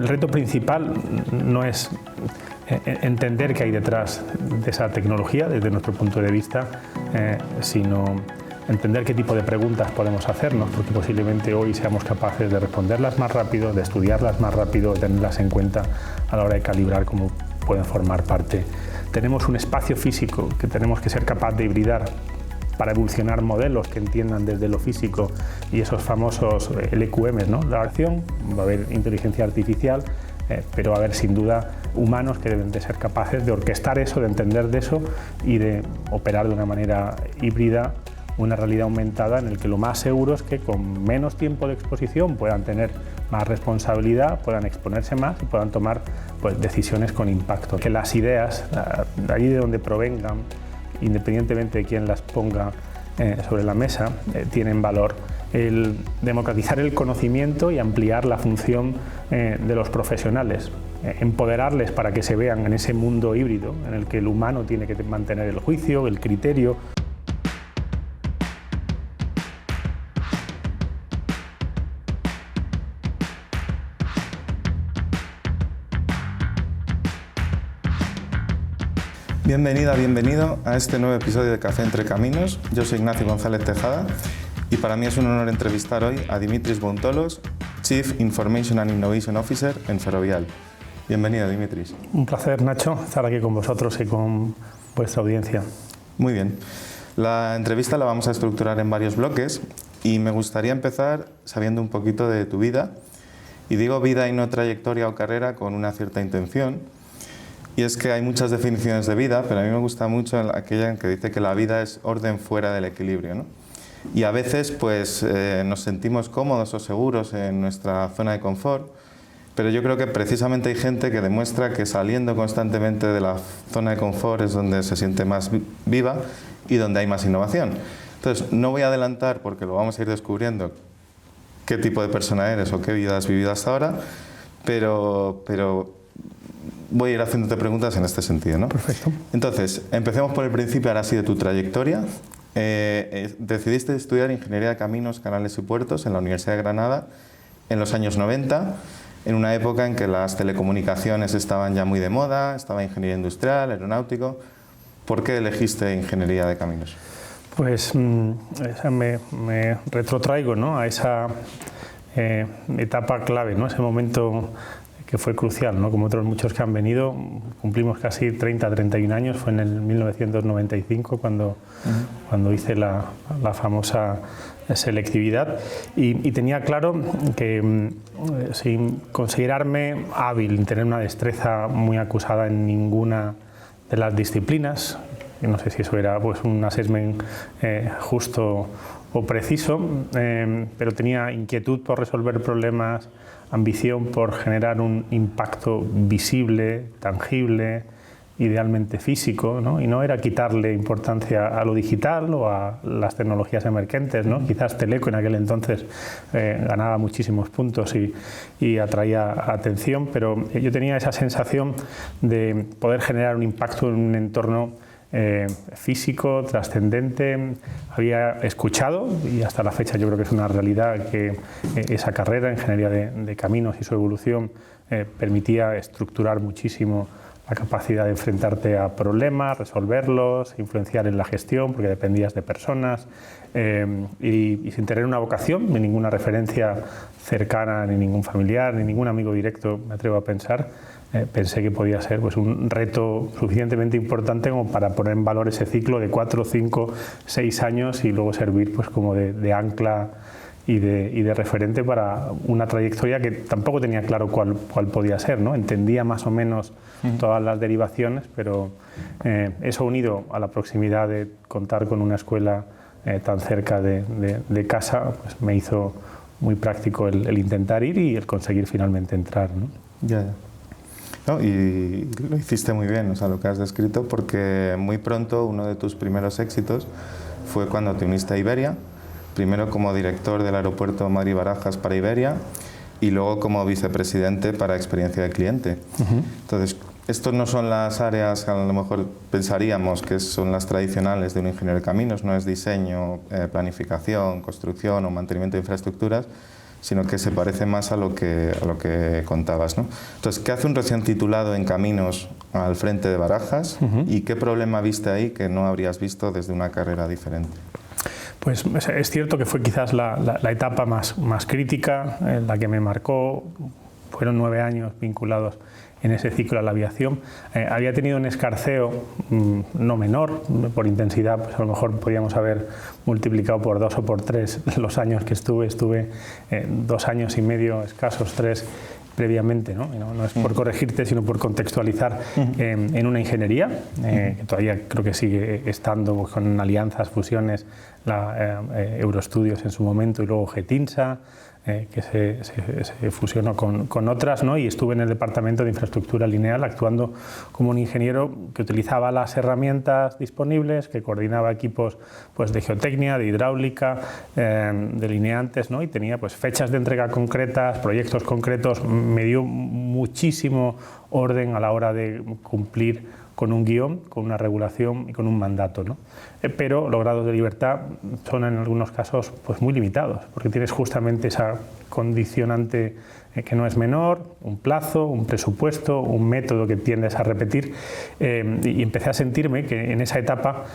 El reto principal no es entender qué hay detrás de esa tecnología desde nuestro punto de vista, sino entender qué tipo de preguntas podemos hacernos, porque posiblemente hoy seamos capaces de responderlas más rápido, de estudiarlas más rápido, de tenerlas en cuenta a la hora de calibrar cómo pueden formar parte. Tenemos un espacio físico que tenemos que ser capaz de hibridar para evolucionar modelos que entiendan desde lo físico y esos famosos LQMs, ¿no? La acción, va a haber inteligencia artificial, pero va a haber sin duda humanos que deben de ser capaces de orquestar eso, de entender de eso y de operar de una manera híbrida una realidad aumentada en el que lo más seguro es que con menos tiempo de exposición puedan tener más responsabilidad, puedan exponerse más y puedan tomar pues, decisiones con impacto. Que las ideas, de allí de donde provengan, independientemente de quién las ponga sobre la mesa, tienen valor. El democratizar el conocimiento y ampliar la función de los profesionales, empoderarles para que se vean en ese mundo híbrido en el que el humano tiene que mantener el juicio, el criterio. Bienvenida, bienvenido a este nuevo episodio de Café entre Caminos. Yo soy Ignacio González Tejada y para mí es un honor entrevistar hoy a Dimitris Bontolos, Chief Information and Innovation Officer en Ferrovial. Bienvenido, Dimitris. Un placer, Nacho, estar aquí con vosotros y con vuestra audiencia. Muy bien. La entrevista la vamos a estructurar en varios bloques y me gustaría empezar sabiendo un poquito de tu vida. Y digo vida y no trayectoria o carrera con una cierta intención. Y es que hay muchas definiciones de vida, pero a mí me gusta mucho aquella en que dice que la vida es orden fuera del equilibrio, ¿no? Y a veces pues, nos sentimos cómodos o seguros en nuestra zona de confort, pero yo creo que precisamente hay gente que demuestra que saliendo constantemente de la zona de confort es donde se siente más viva y donde hay más innovación. Entonces, no voy a adelantar, porque lo vamos a ir descubriendo, qué tipo de persona eres o qué vida has vivido hasta ahora, pero voy a ir haciéndote preguntas en este sentido, ¿no? Perfecto. Entonces, empecemos por el principio, ahora sí, de tu trayectoria. Decidiste estudiar Ingeniería de Caminos, Canales y Puertos en la Universidad de Granada en los años 90, en una época en que las telecomunicaciones estaban ya muy de moda, estaba Ingeniería Industrial, Aeronáutico. ¿Por qué elegiste Ingeniería de Caminos? Pues me retrotraigo, ¿no?, a esa etapa clave, ¿no?, ese momento que fue crucial, ¿no? Como otros muchos que han venido, cumplimos casi 31 años, fue en el 1995 cuando hice la famosa selectividad y tenía claro que sin considerarme hábil, tener una destreza muy acusada en ninguna de las disciplinas, no sé si eso era pues, un assessment justo o preciso, pero tenía inquietud por resolver problemas, ambición por generar un impacto visible, tangible, idealmente físico, ¿no? Y no era quitarle importancia a lo digital o a las tecnologías emergentes, ¿no? Quizás Teleco en aquel entonces ganaba muchísimos puntos y atraía atención, pero yo tenía esa sensación de poder generar un impacto en un entorno físico, trascendente. Había escuchado, y hasta la fecha yo creo que es una realidad, que esa carrera, Ingeniería de Caminos y su evolución, permitía estructurar muchísimo la capacidad de enfrentarte a problemas, resolverlos, influenciar en la gestión, porque dependías de personas, y sin tener una vocación, ni ninguna referencia cercana, ni ningún familiar, ni ningún amigo directo, me atrevo a pensar, pensé que podía ser pues, un reto suficientemente importante como para poner en valor ese ciclo de 4, 5, 6 años y luego servir pues, como de ancla y de referente para una trayectoria que tampoco tenía claro cuál podía ser, ¿no? Entendía más o menos todas las derivaciones, pero eso unido a la proximidad de contar con una escuela tan cerca de casa, pues me hizo muy práctico el intentar ir y el conseguir finalmente entrar, ¿no? Ya. No, y lo hiciste muy bien, o sea, lo que has descrito, porque muy pronto uno de tus primeros éxitos fue cuando te uniste a Iberia, primero como director del aeropuerto Madrid-Barajas para Iberia y luego como vicepresidente para experiencia de cliente. Entonces, estos no son las áreas que a lo mejor pensaríamos que son las tradicionales de un ingeniero de caminos, no es diseño, planificación, construcción o mantenimiento de infraestructuras, sino que se parece más a lo que contabas, ¿no? Entonces, ¿qué hace un recién titulado en Caminos al frente de Barajas y qué problema viste ahí que no habrías visto desde una carrera diferente? Pues es cierto que fue quizás la etapa más crítica, la que me marcó. Fueron 9 años vinculados en ese ciclo a la aviación. Había tenido un escarceo no menor, por intensidad, pues a lo mejor podíamos haber multiplicado por 2 o por 3 los años que estuve 2 años y medio, escasos 3 previamente, ¿no? No es por corregirte, sino por contextualizar en una ingeniería, que todavía creo que sigue estando pues, con alianzas, fusiones, Eurostudios en su momento y luego GETINSA, que se fusionó con otras, ¿no? Y estuve en el departamento de infraestructura lineal actuando como un ingeniero que utilizaba las herramientas disponibles, que coordinaba equipos pues, de geotecnia, de hidráulica, de lineantes, ¿no? Y tenía pues, fechas de entrega concretas, proyectos concretos. Me dio muchísimo orden a la hora de cumplir con un guión, con una regulación y con un mandato, ¿no? Pero los grados de libertad son en algunos casos pues, muy limitados, porque tienes justamente esa condicionante que no es menor, un plazo, un presupuesto, un método que tiendes a repetir, y empecé a sentirme que en esa etapa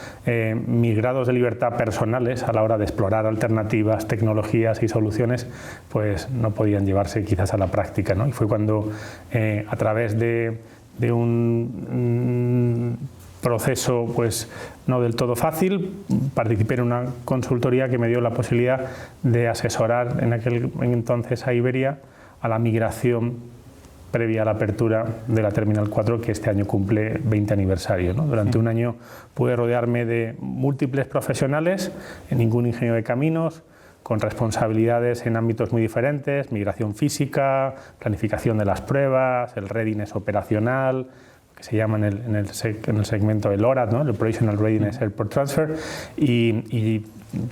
mis grados de libertad personales a la hora de explorar alternativas, tecnologías y soluciones pues no podían llevarse quizás a la práctica, ¿no? Y fue cuando a través de un proceso pues no del todo fácil, participé en una consultoría que me dio la posibilidad de asesorar en aquel entonces a Iberia a la migración previa a la apertura de la Terminal 4, que este año cumple 20 aniversario, ¿no? Durante un año pude rodearme de múltiples profesionales, ningún ingeniero de caminos, con responsabilidades en ámbitos muy diferentes: migración física, planificación de las pruebas, el readiness operacional, que se llama en el segmento el ORAT, ¿no? El Operational Readiness Airport Transfer, y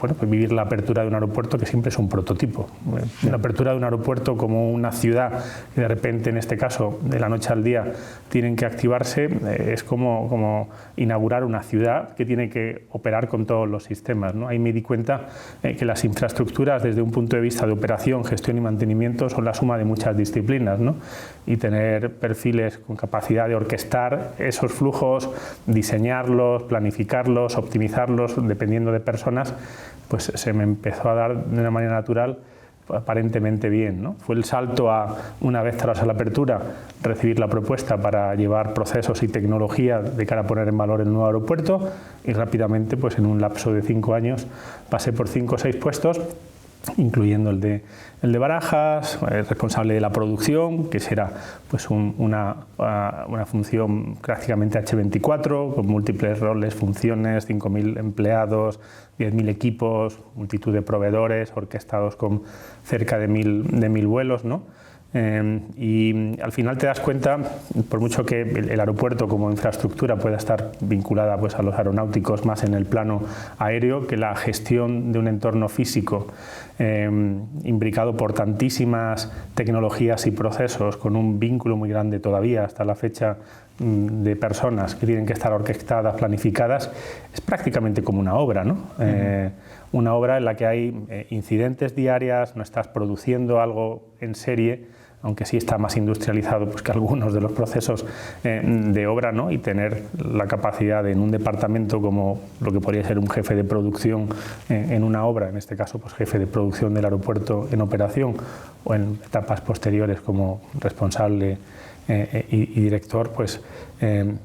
bueno, pues vivir la apertura de un aeropuerto que siempre es un prototipo. La apertura de un aeropuerto como una ciudad que de repente, en este caso, de la noche al día tienen que activarse, es como inaugurar una ciudad que tiene que operar con todos los sistemas, ¿no? Ahí me di cuenta que las infraestructuras, desde un punto de vista de operación, gestión y mantenimiento, son la suma de muchas disciplinas, ¿no? Y tener perfiles con capacidad de orquestar esos flujos, diseñarlos, planificarlos, optimizarlos, dependiendo de personas, pues se me empezó a dar de una manera natural, aparentemente bien, ¿no? Fue el salto a, una vez tras la apertura, recibir la propuesta para llevar procesos y tecnología de cara a poner en valor el nuevo aeropuerto, y rápidamente, pues en un lapso de 5 años, pasé por 5 o 6 puestos, incluyendo el de Barajas, responsable de la producción, que será pues una función prácticamente H24, con múltiples roles, funciones, 5.000 empleados, 10.000 equipos, multitud de proveedores, orquestados con cerca de 1.000 vuelos, ¿no? Y al final te das cuenta, por mucho que el aeropuerto como infraestructura pueda estar vinculada pues, a los aeronáuticos más en el plano aéreo, que la gestión de un entorno físico imbricado por tantísimas tecnologías y procesos, con un vínculo muy grande todavía hasta la fecha de personas que tienen que estar orquestadas, planificadas, es prácticamente como una obra, ¿no? Una obra en la que hay incidentes diarias, no estás produciendo algo en serie, aunque sí está más industrializado pues, que algunos de los procesos de obra, ¿no? Y tener la capacidad en un departamento como lo que podría ser un jefe de producción en una obra, en este caso pues, jefe de producción del aeropuerto en operación, o en etapas posteriores como responsable y director, pues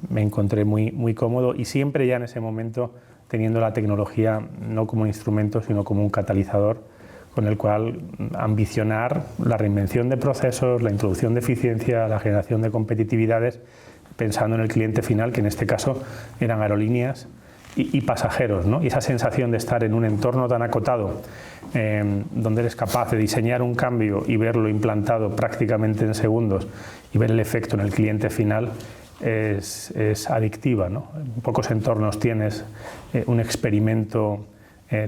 me encontré muy cómodo, y siempre ya en ese momento teniendo la tecnología no como instrumento, sino como un catalizador con el cual ambicionar la reinvención de procesos, la introducción de eficiencia, la generación de competitividades, pensando en el cliente final, que en este caso eran aerolíneas y pasajeros, ¿no? Y esa sensación de estar en un entorno tan acotado, donde eres capaz de diseñar un cambio y verlo implantado prácticamente en segundos y ver el efecto en el cliente final, es adictiva, ¿no? En pocos entornos tienes un experimento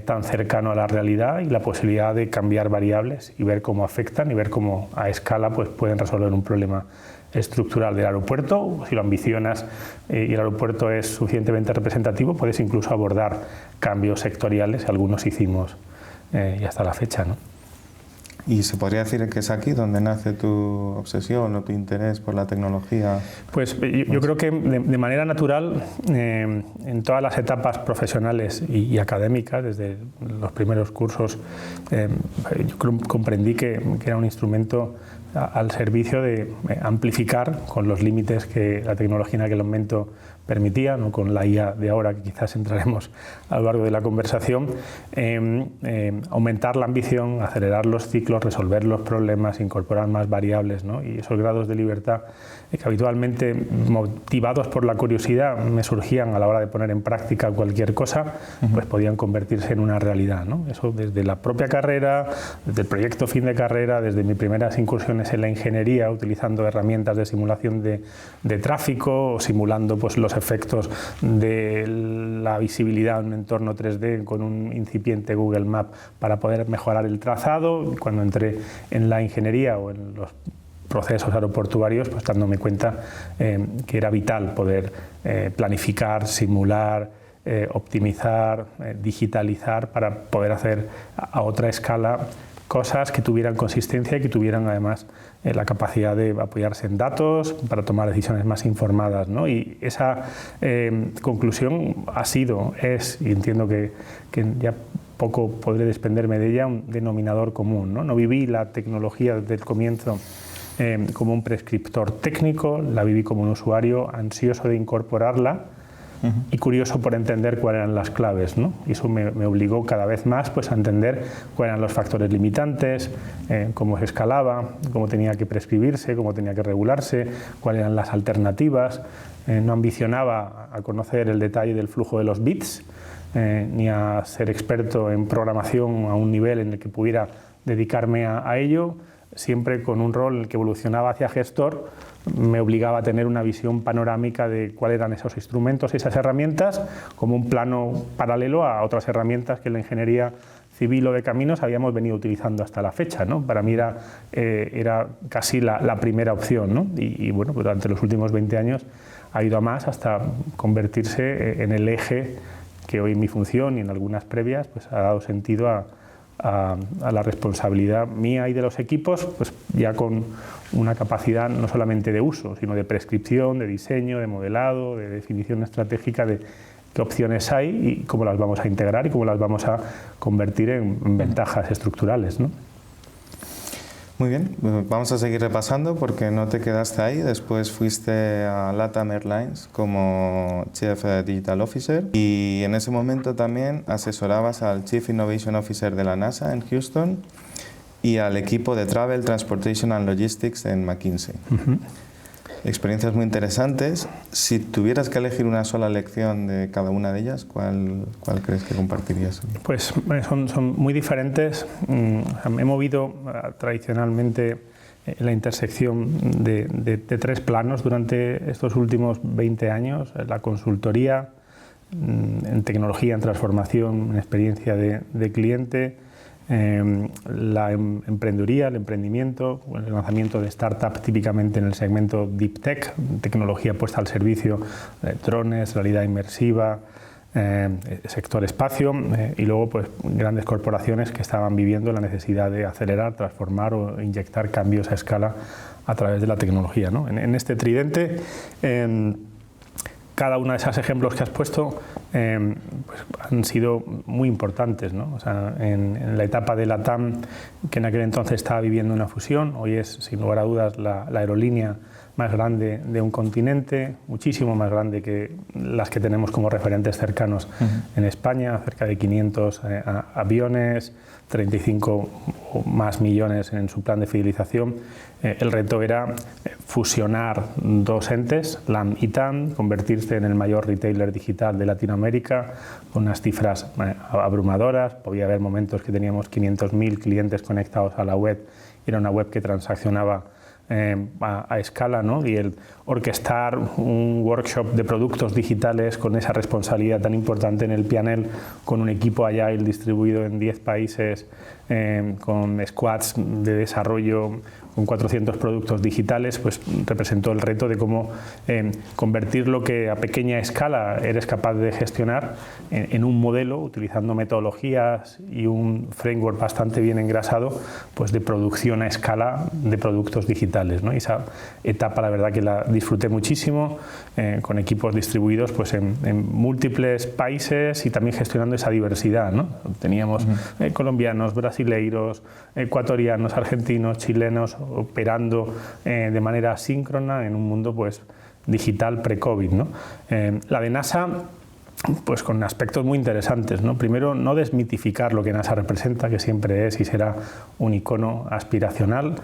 tan cercano a la realidad y la posibilidad de cambiar variables y ver cómo afectan y ver cómo a escala pues, pueden resolver un problema estructural del aeropuerto. Si lo ambicionas y el aeropuerto es suficientemente representativo, puedes incluso abordar cambios sectoriales, algunos hicimos y hasta la fecha, ¿no? ¿Y se podría decir que es aquí donde nace tu obsesión o tu interés por la tecnología? Pues yo creo que de manera natural, en todas las etapas profesionales y académicas, desde los primeros cursos, yo comprendí que era un instrumento al servicio de amplificar, con los límites que la tecnología en aquel momento permitía, no con la IA de ahora, que quizás entraremos a lo largo de la conversación, aumentar la ambición, acelerar los ciclos, resolver los problemas, incorporar más variables, ¿no? Y esos grados de libertad que habitualmente, motivados por la curiosidad, me surgían a la hora de poner en práctica cualquier cosa, pues podían convertirse en una realidad, ¿no? Eso desde la propia carrera, desde el proyecto fin de carrera, desde mis primeras incursiones en la ingeniería, utilizando herramientas de simulación de tráfico, o simulando pues los efectos de la visibilidad en un entorno 3D con un incipiente Google Maps para poder mejorar el trazado. Cuando entré en la ingeniería o en los procesos aeroportuarios, pues dándome cuenta que era vital poder planificar, simular, optimizar, digitalizar para poder hacer a otra escala cosas que tuvieran consistencia y que tuvieran además la capacidad de apoyarse en datos para tomar decisiones más informadas, ¿no? Y esa conclusión ha sido, es, y entiendo que ya poco podré desprenderme de ella, un denominador común, ¿no? No viví la tecnología desde el comienzo como un prescriptor técnico, la viví como un usuario ansioso de incorporarla y curioso por entender cuáles eran las claves, ¿no? Y eso me obligó cada vez más pues, a entender cuáles eran los factores limitantes, cómo se escalaba, cómo tenía que prescribirse, cómo tenía que regularse, cuáles eran las alternativas. No ambicionaba a conocer el detalle del flujo de los bits, ni a ser experto en programación a un nivel en el que pudiera dedicarme a ello. Siempre con un rol en el que evolucionaba hacia gestor, me obligaba a tener una visión panorámica de cuáles eran esos instrumentos y esas herramientas, como un plano paralelo a otras herramientas que en la ingeniería civil o de caminos habíamos venido utilizando hasta la fecha, ¿no? Para mí era casi la primera opción, ¿no? Y bueno, pues durante los últimos 20 años ha ido a más hasta convertirse en el eje que hoy en mi función y en algunas previas pues, ha dado sentido a la responsabilidad mía y de los equipos, pues ya con una capacidad no solamente de uso, sino de prescripción, de diseño, de modelado, de definición estratégica de qué opciones hay y cómo las vamos a integrar y cómo las vamos a convertir en ventajas estructurales, ¿no? Muy bien, vamos a seguir repasando porque no te quedaste ahí. Después fuiste a LATAM Airlines como Chief Digital Officer y en ese momento también asesorabas al Chief Innovation Officer de la NASA en Houston y al equipo de Travel, Transportation and Logistics en McKinsey. Experiencias muy interesantes. Si tuvieras que elegir una sola lección de cada una de ellas, ¿cuál crees que compartirías? Pues son muy diferentes. Me he movido tradicionalmente en la intersección de tres planos durante estos últimos 20 años. La consultoría, en tecnología, en transformación, en experiencia de cliente, la emprendeduría, el emprendimiento, el lanzamiento de startups típicamente en el segmento Deep Tech, tecnología puesta al servicio de drones, realidad inmersiva, sector espacio y luego pues, grandes corporaciones que estaban viviendo la necesidad de acelerar, transformar o inyectar cambios a escala a través de la tecnología, ¿no? En este tridente, cada uno de esos ejemplos que has puesto pues han sido muy importantes, ¿no? O sea, en la etapa de LATAM, que en aquel entonces estaba viviendo una fusión, hoy es sin lugar a dudas la aerolínea más grande de un continente, muchísimo más grande que las que tenemos como referentes cercanos en España, cerca de 500 aviones, 35 o más millones en su plan de fidelización. El reto era fusionar dos entes, LAM y TAM, convertirse en el mayor retailer digital de Latinoamérica, con unas cifras abrumadoras. Podía haber momentos que teníamos 500.000 clientes conectados a la web, era una web que transaccionaba a escala, ¿no? Y el orquestar un workshop de productos digitales con esa responsabilidad tan importante en el P&L, con un equipo Agile distribuido en 10 países, con squads de desarrollo con 400 productos digitales, pues representó el reto de cómo convertir lo que a pequeña escala eres capaz de gestionar en un modelo, utilizando metodologías y un framework bastante bien engrasado, pues de producción a escala de productos digitales, ¿no? Y esa etapa, la verdad que la disfruté muchísimo, con equipos distribuidos pues en múltiples países y también gestionando esa diversidad, ¿no? Teníamos colombianos, brasileiros, ecuatorianos, argentinos, chilenos, operando de manera síncrona en un mundo pues digital pre-COVID, ¿no? La de NASA, pues con aspectos muy interesantes, ¿no? Primero, no desmitificar lo que NASA representa, que siempre es y será un icono aspiracional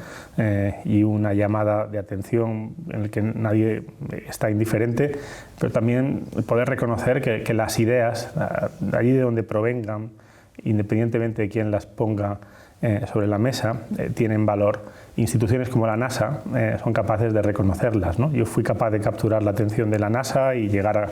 y una llamada de atención en el que nadie está indiferente, pero también poder reconocer que las ideas, allí de donde provengan, independientemente de quién las ponga sobre la mesa, tienen valor. Instituciones como la NASA son capaces de reconocerlas, ¿no? Yo fui capaz de capturar la atención de la NASA y llegar a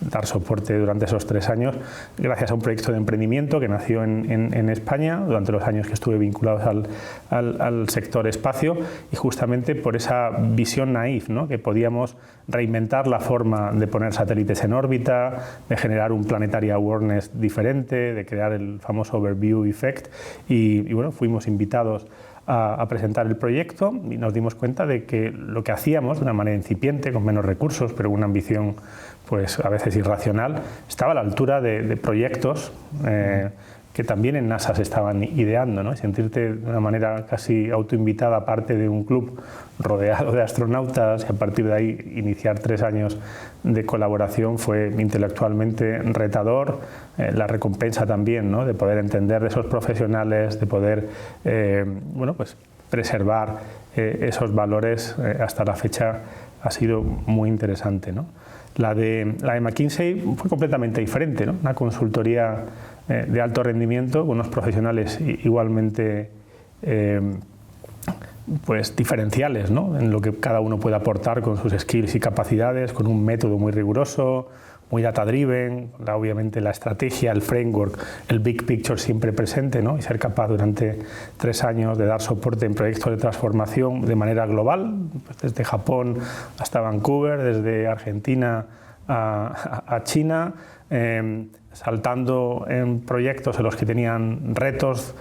dar soporte durante esos 3 años gracias a un proyecto de emprendimiento que nació en España durante los años que estuve vinculado al sector espacio, y justamente por esa visión naif, ¿no? Que podíamos reinventar la forma de poner satélites en órbita, de generar un planetary awareness diferente, de crear el famoso overview effect, y bueno, fuimos invitados a presentar el proyecto y nos dimos cuenta de que lo que hacíamos de una manera incipiente, con menos recursos, pero una ambición pues a veces irracional, estaba a la altura de proyectos que también en NASA se estaban ideando, ¿no? Y sentirte de una manera casi autoinvitada parte de un club rodeado de astronautas y a partir de ahí iniciar 3 años de colaboración fue intelectualmente retador. La recompensa también, ¿no? De poder entender de esos profesionales, de poder bueno, pues preservar esos valores hasta la fecha ha sido muy interesante, ¿no? La de McKinsey fue completamente diferente, ¿no? Una consultoría de alto rendimiento, con unos profesionales igualmente pues diferenciales, ¿no? En lo que cada uno puede aportar con sus skills y capacidades, con un método muy riguroso, muy data-driven, obviamente la estrategia, el framework, el big picture siempre presente, ¿no? Y ser capaz durante 3 años de dar soporte en proyectos de transformación de manera global, pues desde Japón hasta Vancouver, desde Argentina a China, saltando en proyectos en los que tenían retos,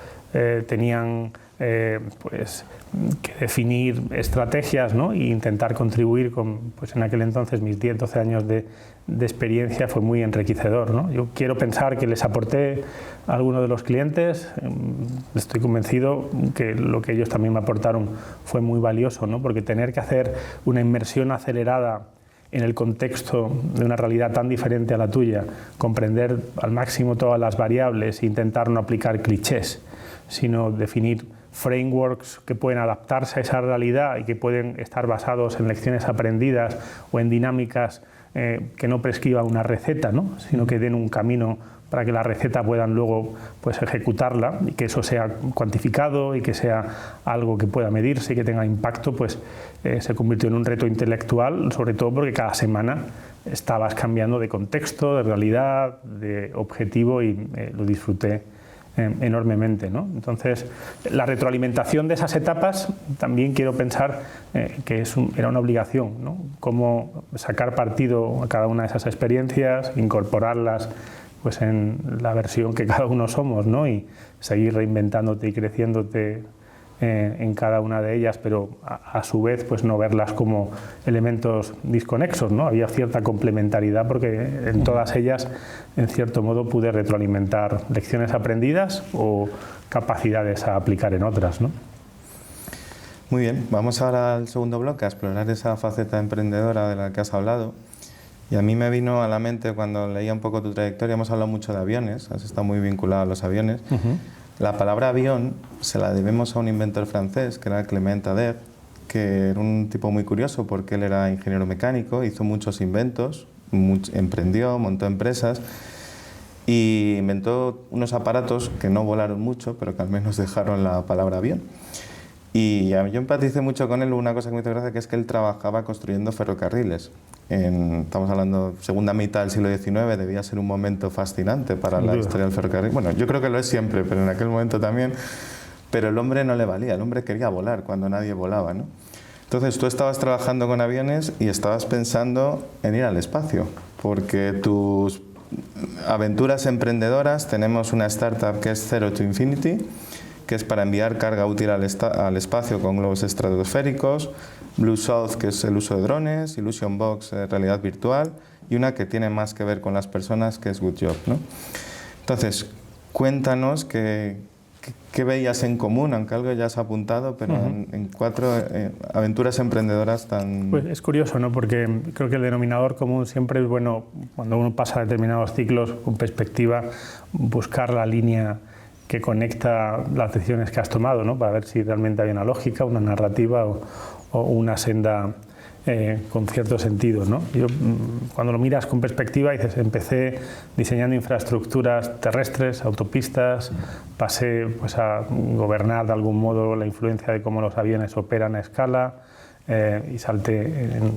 tenían pues que definir estrategias, ¿no? E intentar contribuir con, pues en aquel entonces, mis 10-12 años de experiencia fue muy enriquecedor, ¿no? Yo quiero pensar que les aporté a algunos de los clientes, estoy convencido que lo que ellos también me aportaron fue muy valioso, ¿no? Porque tener que hacer una inmersión acelerada en el contexto de una realidad tan diferente a la tuya, comprender al máximo todas las variables e intentar no aplicar clichés, sino definir frameworks que pueden adaptarse a esa realidad y que pueden estar basados en lecciones aprendidas o en dinámicas que no prescriban una receta, ¿no? Sino que den un camino para que la receta puedan luego pues, ejecutarla y que eso sea cuantificado y que sea algo que pueda medirse y que tenga impacto, pues se convirtió en un reto intelectual, sobre todo porque cada semana estabas cambiando de contexto, de realidad, de objetivo y lo disfruté enormemente, ¿no? Entonces, la retroalimentación de esas etapas también quiero pensar que era una obligación, ¿no? Cómo sacar partido a cada una de esas experiencias, incorporarlas pues en la versión que cada uno somos, ¿no? Y seguir reinventándote y creciéndote en cada una de ellas, pero a su vez pues no verlas como elementos disconexos, ¿no? Había cierta complementariedad porque en todas ellas, en cierto modo, pude retroalimentar lecciones aprendidas o capacidades a aplicar en otras, ¿no? Muy bien, vamos ahora al segundo bloque, a explorar esa faceta emprendedora de la que has hablado. Y a mí me vino a la mente cuando leía un poco tu trayectoria, hemos hablado mucho de aviones, has estado muy vinculado a los aviones. La palabra avión se la debemos a un inventor francés, que era Clement Ader, que era un tipo muy curioso porque él era ingeniero mecánico, hizo muchos inventos, emprendió, montó empresas y inventó unos aparatos que no volaron mucho, pero que al menos dejaron la palabra avión. Y yo empaticé mucho con él, una cosa que me hizo gracia, que es que él trabajaba construyendo ferrocarriles. Estamos hablando segunda mitad del siglo XIX, debía ser un momento fascinante para la historia del ferrocarril. Bueno, yo creo que lo es siempre, pero en aquel momento también, pero el hombre no le valía, el hombre quería volar cuando nadie volaba, ¿no? Entonces tú estabas trabajando con aviones y estabas pensando en ir al espacio, porque tus aventuras emprendedoras, tenemos una startup que es Zero to Infinity, que es para enviar carga útil al espacio con globos estratosféricos, Blue South, que es el uso de drones, Illusion Box, realidad virtual, y una que tiene más que ver con las personas, que es Good Job, ¿no? Entonces, cuéntanos qué veías en común, aunque algo ya has apuntado, pero en 4 aventuras emprendedoras tan... Pues es curioso, ¿no? Porque creo que el denominador común siempre es bueno, cuando uno pasa determinados ciclos con perspectiva, buscar la línea que conecta las decisiones que has tomado, ¿no? Para ver si realmente hay una lógica, una narrativa o una senda con cierto sentido, ¿no? Yo, cuando lo miras con perspectiva, dices, empecé diseñando infraestructuras terrestres, autopistas, pasé pues, a gobernar de algún modo la influencia de cómo los aviones operan a escala, y salté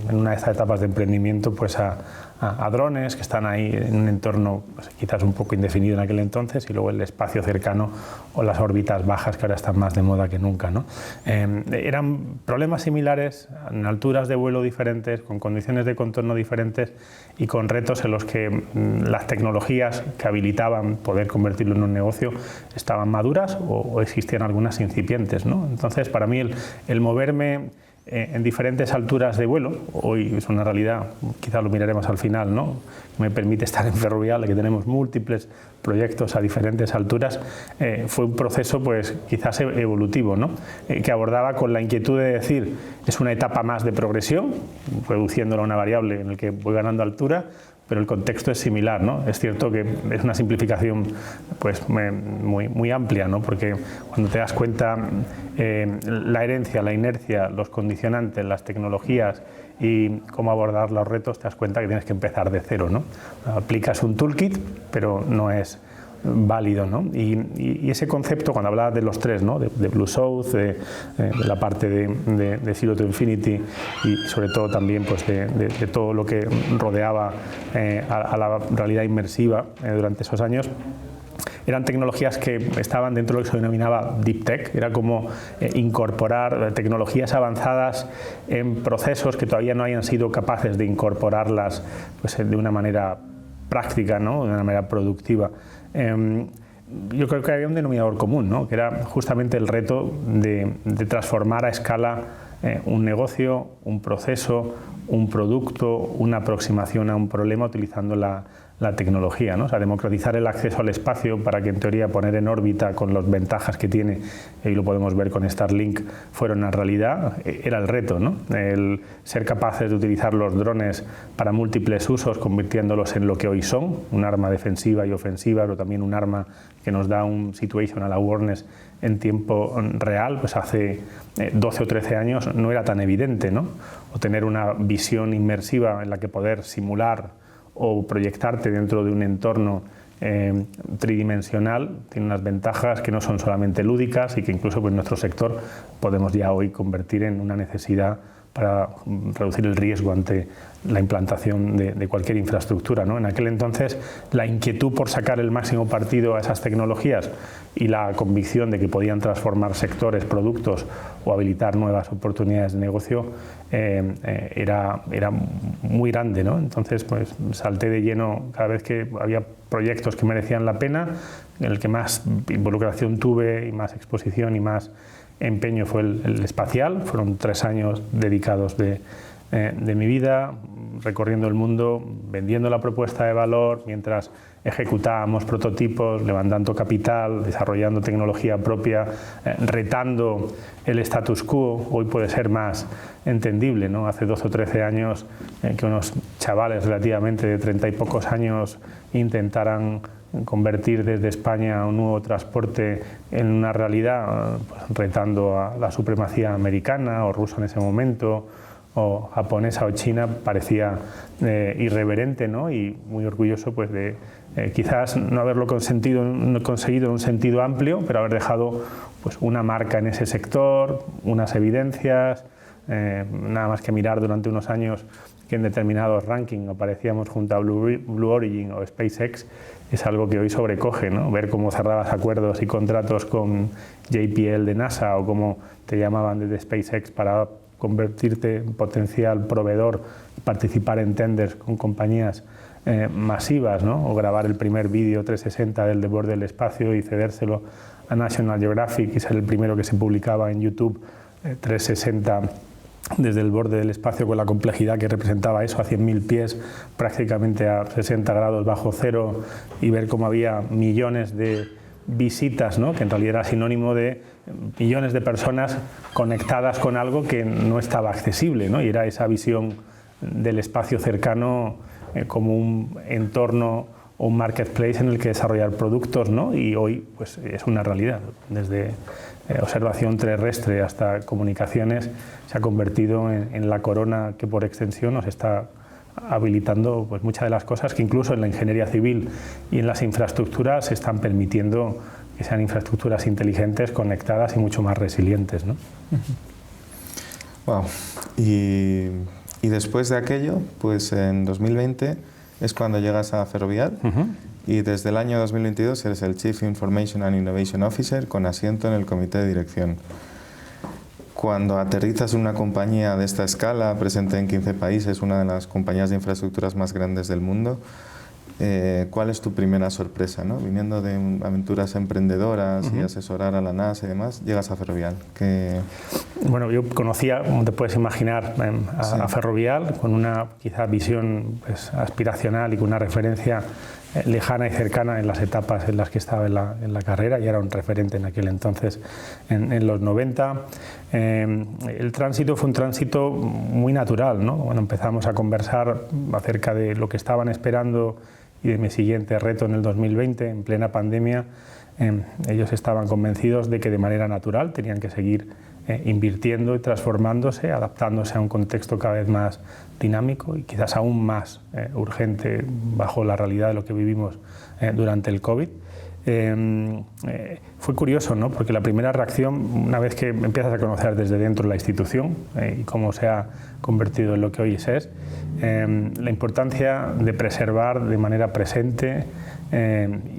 en una de estas etapas de emprendimiento pues a drones que están ahí en un entorno pues, quizás un poco indefinido en aquel entonces, y luego el espacio cercano o las órbitas bajas que ahora están más de moda que nunca, ¿no? Eran problemas similares, en alturas de vuelo diferentes, con condiciones de contorno diferentes y con retos en los que las tecnologías que habilitaban poder convertirlo en un negocio estaban maduras o existían algunas incipientes, ¿no? Entonces, para mí el moverme en diferentes alturas de vuelo, hoy es una realidad, quizás lo miraremos al final, ¿no? Me permite estar en Ferrovial, que tenemos múltiples proyectos a diferentes alturas, fue un proceso pues quizás evolutivo, ¿no? Que abordaba con la inquietud de decir, es una etapa más de progresión, reduciéndola a una variable en la que voy ganando altura, pero el contexto es similar, ¿no? Es cierto que es una simplificación pues, muy amplia, ¿no? Porque cuando te das cuenta la herencia, la inercia, los condicionantes, las tecnologías y cómo abordar los retos, te das cuenta que tienes que empezar de cero, ¿no? Aplicas un toolkit, pero no es válido, ¿no? Y ese concepto, cuando hablaba de los tres, ¿no? de Blue South, de la parte de Zero to Infinity y sobre todo también pues, de todo lo que rodeaba a la realidad inmersiva durante esos años, eran tecnologías que estaban dentro de lo que se denominaba Deep Tech, era como incorporar tecnologías avanzadas en procesos que todavía no hayan sido capaces de incorporarlas pues, de una manera práctica, ¿no? De una manera productiva. Yo creo que había un denominador común, ¿no? Que era justamente el reto de transformar a escala un negocio, un proceso, un producto, una aproximación a un problema utilizando la tecnología, ¿no? O sea, democratizar el acceso al espacio para que en teoría poner en órbita con las ventajas que tiene, y lo podemos ver con Starlink, fuera una realidad, era el reto, ¿no? El ser capaces de utilizar los drones para múltiples usos, convirtiéndolos en lo que hoy son, un arma defensiva y ofensiva, pero también un arma que nos da un situational awareness en tiempo real, pues hace 12 o 13 años no era tan evidente, ¿no? O tener una visión inmersiva en la que poder simular o proyectarte dentro de un entorno tridimensional tiene unas ventajas que no son solamente lúdicas y que incluso pues, en nuestro sector podemos ya hoy convertir en una necesidad para reducir el riesgo ante la implantación de cualquier infraestructura, ¿no? En aquel entonces la inquietud por sacar el máximo partido a esas tecnologías y la convicción de que podían transformar sectores, productos o habilitar nuevas oportunidades de negocio era muy grande, ¿no? Entonces pues salté de lleno cada vez que había proyectos que merecían la pena, en el que más involucración tuve y más exposición y más empeño fue el espacial. Fueron 3 años dedicados de mi vida, recorriendo el mundo, vendiendo la propuesta de valor, mientras ejecutábamos prototipos, levantando capital, desarrollando tecnología propia, retando el status quo. Hoy puede ser más entendible, ¿no? Hace 12 o 13 años que unos chavales relativamente de 30 y pocos años intentaran convertir desde España un nuevo transporte en una realidad, pues, retando a la supremacía americana o rusa en ese momento, o japonesa o china, parecía irreverente, ¿no? Y muy orgulloso pues, de quizás no haberlo conseguido en un sentido amplio, pero haber dejado pues, una marca en ese sector, unas evidencias, nada más que mirar durante unos años que en determinados rankings aparecíamos junto a Blue Origin o SpaceX, es algo que hoy sobrecoge, ¿no? Ver cómo cerrabas acuerdos y contratos con JPL de NASA o cómo te llamaban desde SpaceX para convertirte en potencial proveedor, participar en tenders con compañías masivas, ¿no? O grabar el primer vídeo 360 del borde del espacio y cedérselo a National Geographic y ser el primero que se publicaba en YouTube 360 desde el borde del espacio, con la complejidad que representaba eso, a 100.000 pies, prácticamente a 60 grados bajo cero, y ver cómo había millones de visitas, ¿no? Que en realidad era sinónimo de millones de personas conectadas con algo que no estaba accesible, ¿no? Y era esa visión del espacio cercano como un entorno o un marketplace en el que desarrollar productos, ¿no? Y hoy pues, es una realidad. Desde observación terrestre hasta comunicaciones se ha convertido en la corona que por extensión nos está habilitando pues, muchas de las cosas que incluso en la ingeniería civil y en las infraestructuras se están permitiendo que sean infraestructuras inteligentes, conectadas y mucho más resilientes, ¿no? Wow. Y después de aquello, pues en 2020 es cuando llegas a Ferrovial. Y desde el año 2022 eres el Chief Information and Innovation Officer con asiento en el comité de dirección. Cuando aterrizas en una compañía de esta escala, presente en 15 países, una de las compañías de infraestructuras más grandes del mundo, ¿cuál es tu primera sorpresa, ¿no? Viniendo de aventuras emprendedoras y asesorar a la NASA y demás, llegas a Ferrovial. Bueno, yo conocía, como te puedes imaginar, a Ferrovial con una quizá visión pues, aspiracional y con una referencia lejana y cercana en las etapas en las que estaba en la carrera, y era un referente en aquel entonces, en los 90. El tránsito fue un tránsito muy natural, ¿no? Bueno, empezamos a conversar acerca de lo que estaban esperando y de mi siguiente reto en el 2020, en plena pandemia. Ellos estaban convencidos de que de manera natural tenían que seguir invirtiendo y transformándose, adaptándose a un contexto cada vez más dinámico y quizás aún más urgente bajo la realidad de lo que vivimos durante el COVID. Fue curioso, ¿no? Porque la primera reacción, una vez que empiezas a conocer desde dentro la institución y cómo se ha convertido en lo que hoy es, la importancia de preservar de manera presente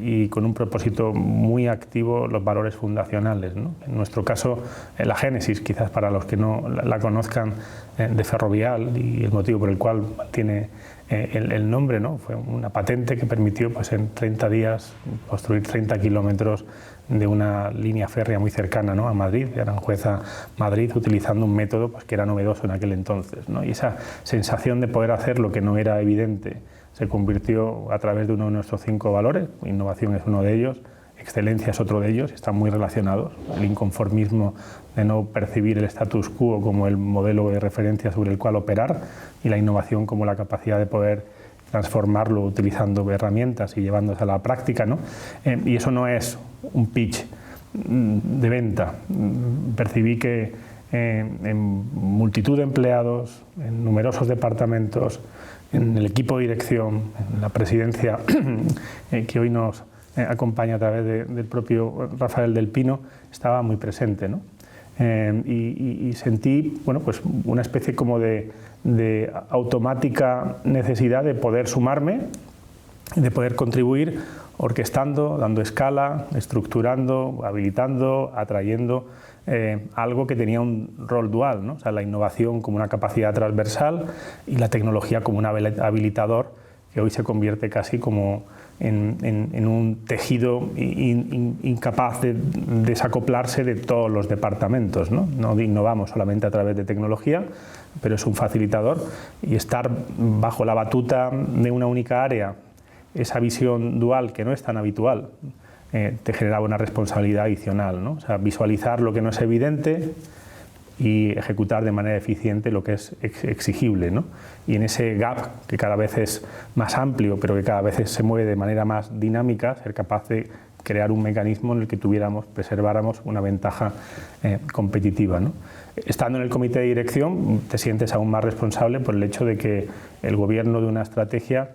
y con un propósito muy activo los valores fundacionales, ¿no? En nuestro caso, la génesis, quizás para los que no la conozcan, de Ferrovial, y el motivo por el cual tiene el nombre, ¿no? Fue una patente que permitió pues, en 30 días construir 30 kilómetros de una línea férrea muy cercana, ¿no? A Madrid, de Aranjuez a Madrid, utilizando un método pues, que era novedoso en aquel entonces, ¿no? Y esa sensación de poder hacer lo que no era evidente se convirtió a través de uno de nuestros 5 valores. Innovación es uno de ellos, excelencia es otro de ellos, están muy relacionados. El inconformismo de no percibir el status quo como el modelo de referencia sobre el cual operar, y la innovación como la capacidad de poder transformarlo utilizando herramientas y llevándose a la práctica, ¿no? Y eso no es un pitch de venta. Percibí que en multitud de empleados, en numerosos departamentos, en el equipo de dirección, en la presidencia que hoy nos acompaña a través del propio Rafael del Pino, estaba muy presente, ¿no? Y sentí, bueno, pues una especie como de automática necesidad de poder sumarme, de poder contribuir orquestando, dando escala, estructurando, habilitando, atrayendo algo que tenía un rol dual, ¿no? O sea, la innovación como una capacidad transversal y la tecnología como un habilitador que hoy se convierte casi como en un tejido incapaz de desacoplarse de todos los departamentos, ¿no? No innovamos solamente a través de tecnología, pero es un facilitador, y estar bajo la batuta de una única área, esa visión dual que no es tan habitual, te generaba una responsabilidad adicional, ¿no? O sea, visualizar lo que no es evidente y ejecutar de manera eficiente lo que es exigible, ¿no? Y en ese gap, que cada vez es más amplio, pero que cada vez se mueve de manera más dinámica, ser capaz de crear un mecanismo en el que preserváramos una ventaja competitiva, ¿no? Estando en el comité de dirección, te sientes aún más responsable por el hecho de que el gobierno de una estrategia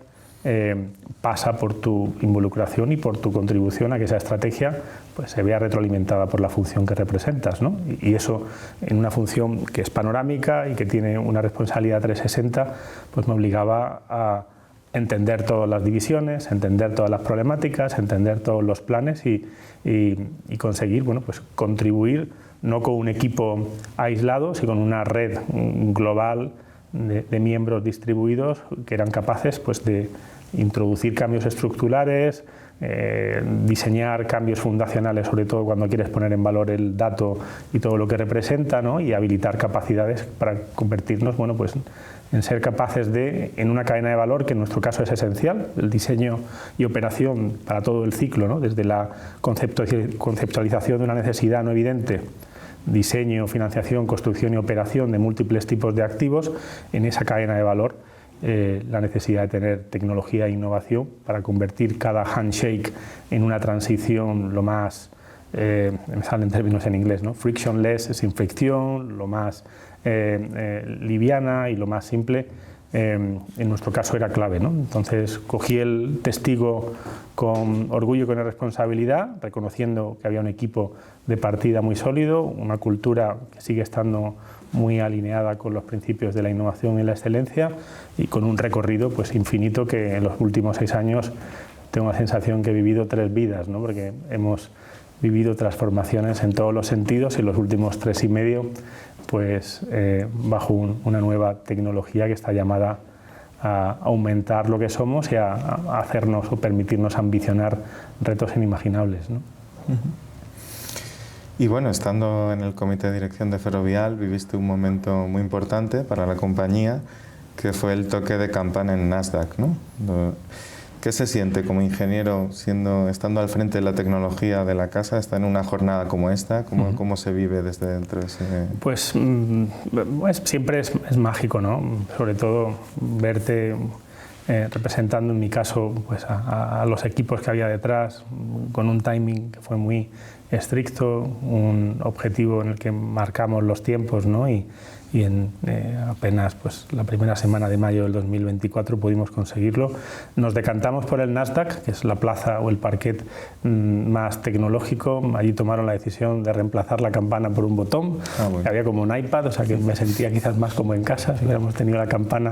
pasa por tu involucración y por tu contribución a que esa estrategia pues, se vea retroalimentada por la función que representas, ¿no? Y eso, en una función que es panorámica y que tiene una responsabilidad 360, pues me obligaba a entender todas las divisiones, entender todas las problemáticas, entender todos los planes y conseguir, bueno, pues contribuir no con un equipo aislado, sino con una red global de miembros distribuidos que eran capaces pues, de introducir cambios estructurales, diseñar cambios fundacionales, sobre todo cuando quieres poner en valor el dato y todo lo que representa, ¿no? Y habilitar capacidades para convertirnos, bueno, pues, en ser capaces de, en una cadena de valor que en nuestro caso es esencial, el diseño y operación para todo el ciclo, ¿no? Desde la conceptualización de una necesidad no evidente, diseño, financiación, construcción y operación de múltiples tipos de activos, en esa cadena de valor la necesidad de tener tecnología e innovación para convertir cada handshake en una transición lo más, me salen términos en inglés, ¿no? Frictionless, sin fricción, lo más liviana y lo más simple. En nuestro caso era clave, ¿no? Entonces cogí el testigo con orgullo y con responsabilidad, reconociendo que había un equipo de partida muy sólido, una cultura que sigue estando muy alineada con los principios de la innovación y la excelencia y con un recorrido pues, infinito que en los últimos 6 años tengo la sensación que he vivido 3 vidas, ¿no? Porque hemos vivido transformaciones en todos los sentidos y en los últimos 3 y medio pues, bajo una nueva tecnología que está llamada a aumentar lo que somos y a hacernos o permitirnos ambicionar retos inimaginables, ¿no? Y bueno, estando en el comité de dirección de Ferrovial, viviste un momento muy importante para la compañía, que fue el toque de campana en Nasdaq, ¿no? ¿Qué se siente como ingeniero estando al frente de la tecnología de la casa, estar en una jornada como esta? ¿Cómo se vive desde dentro de ese...? Pues siempre es mágico, ¿no? Sobre todo verte representando, en mi caso, pues a los equipos que había detrás, con un timing que fue muy estricto, un objetivo en el que marcamos los tiempos, ¿no? Y en apenas pues, la primera semana de mayo del 2024 pudimos conseguirlo. Nos decantamos por el Nasdaq, que es la plaza o el parquet más tecnológico. Allí tomaron la decisión de reemplazar la campana por un botón. Bueno. Había como un iPad, o sea que me sentía quizás más como en casa. Si hubiéramos tenido la campana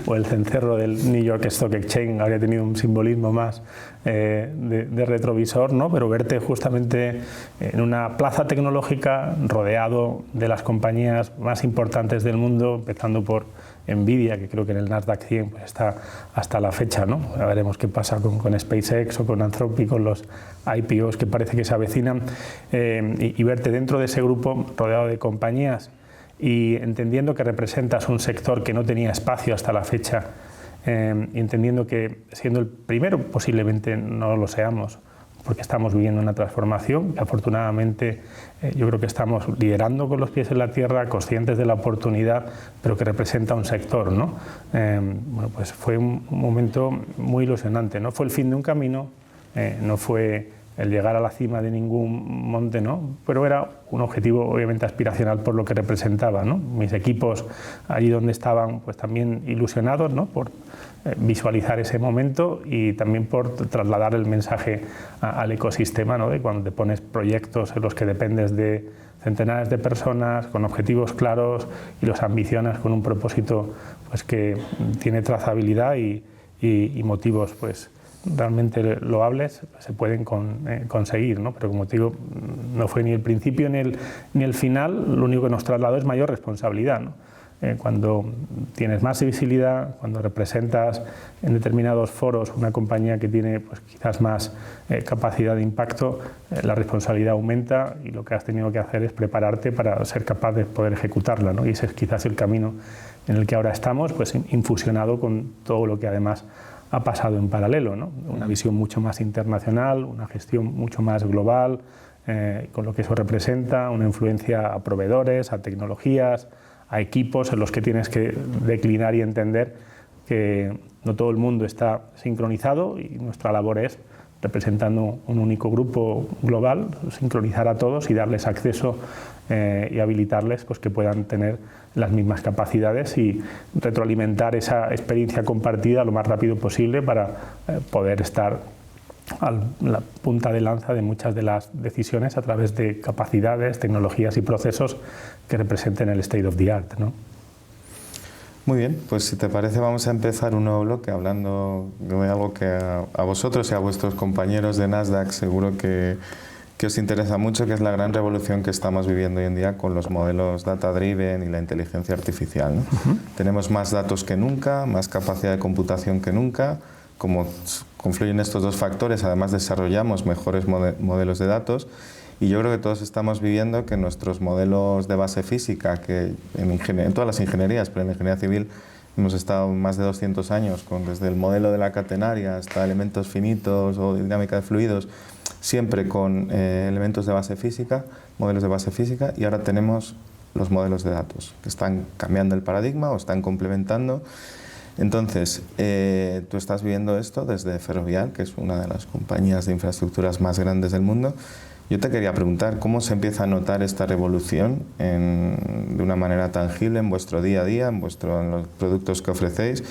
o el cencerro del New York Stock Exchange, habría tenido un simbolismo más de retrovisor, ¿no? Pero verte justamente en una plaza tecnológica rodeado de las compañías más importantes del mundo, empezando por Nvidia, que creo que en el Nasdaq 100 pues está hasta la fecha, ¿no? Ya veremos qué pasa con SpaceX o con Anthropic, con los IPOs que parece que se avecinan, y verte dentro de ese grupo rodeado de compañías y entendiendo que representas un sector que no tenía espacio hasta la fecha, y entendiendo que siendo el primero posiblemente no lo seamos, porque estamos viviendo una transformación que afortunadamente yo creo que estamos liderando con los pies en la tierra, conscientes de la oportunidad, pero que representa un sector, ¿no? Bueno, pues fue un momento muy ilusionante, no fue el fin de un camino, no fue el llegar a la cima de ningún monte, ¿no? Pero era un objetivo obviamente aspiracional por lo que representaba, ¿no? Mis equipos allí donde estaban pues también ilusionados, ¿no? Por visualizar ese momento y también por trasladar el mensaje al ecosistema, ¿no? De cuando te pones proyectos en los que dependes de centenares de personas con objetivos claros y los ambicionas con un propósito pues que tiene trazabilidad y motivos pues realmente loables, se pueden conseguir, ¿no? Pero como te digo, no fue ni el principio ni el final, lo único que nos trasladó es mayor responsabilidad, ¿no? Cuando tienes más visibilidad, cuando representas en determinados foros una compañía que tiene pues, quizás más capacidad de impacto, la responsabilidad aumenta y lo que has tenido que hacer es prepararte para ser capaz de poder ejecutarla, ¿no? Y ese es quizás el camino en el que ahora estamos, pues infusionado con todo lo que además ha pasado en paralelo, ¿no? Una visión mucho más internacional, una gestión mucho más global, con lo que eso representa, una influencia a proveedores, a tecnologías, a equipos en los que tienes que declinar y entender que no todo el mundo está sincronizado y nuestra labor es representando un único grupo global, sincronizar a todos y darles acceso y habilitarles pues, que puedan tener las mismas capacidades y retroalimentar esa experiencia compartida lo más rápido posible para poder estar a la punta de lanza de muchas de las decisiones a través de capacidades, tecnologías y procesos que representen el state of the art, ¿no? Muy bien, pues si te parece vamos a empezar un nuevo bloque hablando de algo que a vosotros y a vuestros compañeros de Nasdaq seguro que os interesa mucho, que es la gran revolución que estamos viviendo hoy en día con los modelos data-driven y la inteligencia artificial, ¿no? Tenemos más datos que nunca, más capacidad de computación que nunca. Como confluyen estos dos factores, además desarrollamos mejores modelos de datos y yo creo que todos estamos viviendo que nuestros modelos de base física, que en todas las ingenierías, pero en la ingeniería civil hemos estado más de 200 años, desde el modelo de la catenaria hasta elementos finitos o dinámica de fluidos, siempre con elementos de base física, modelos de base física, y ahora tenemos los modelos de datos, que están cambiando el paradigma o están complementando. Entonces, tú estás viviendo esto desde Ferrovial, que es una de las compañías de infraestructuras más grandes del mundo. Yo te quería preguntar, ¿cómo se empieza a notar esta revolución de una manera tangible en vuestro día a día, en los productos que ofrecéis?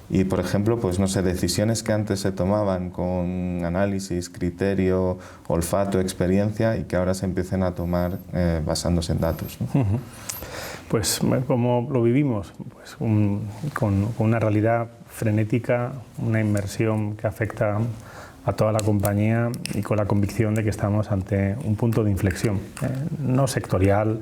Y, por ejemplo, pues no sé, decisiones que antes se tomaban con análisis, criterio, olfato, experiencia, y que ahora se empiecen a tomar basándose en datos, ¿no? Pues como lo vivimos, pues con una realidad frenética, una inmersión que afecta a toda la compañía y con la convicción de que estamos ante un punto de inflexión, no sectorial,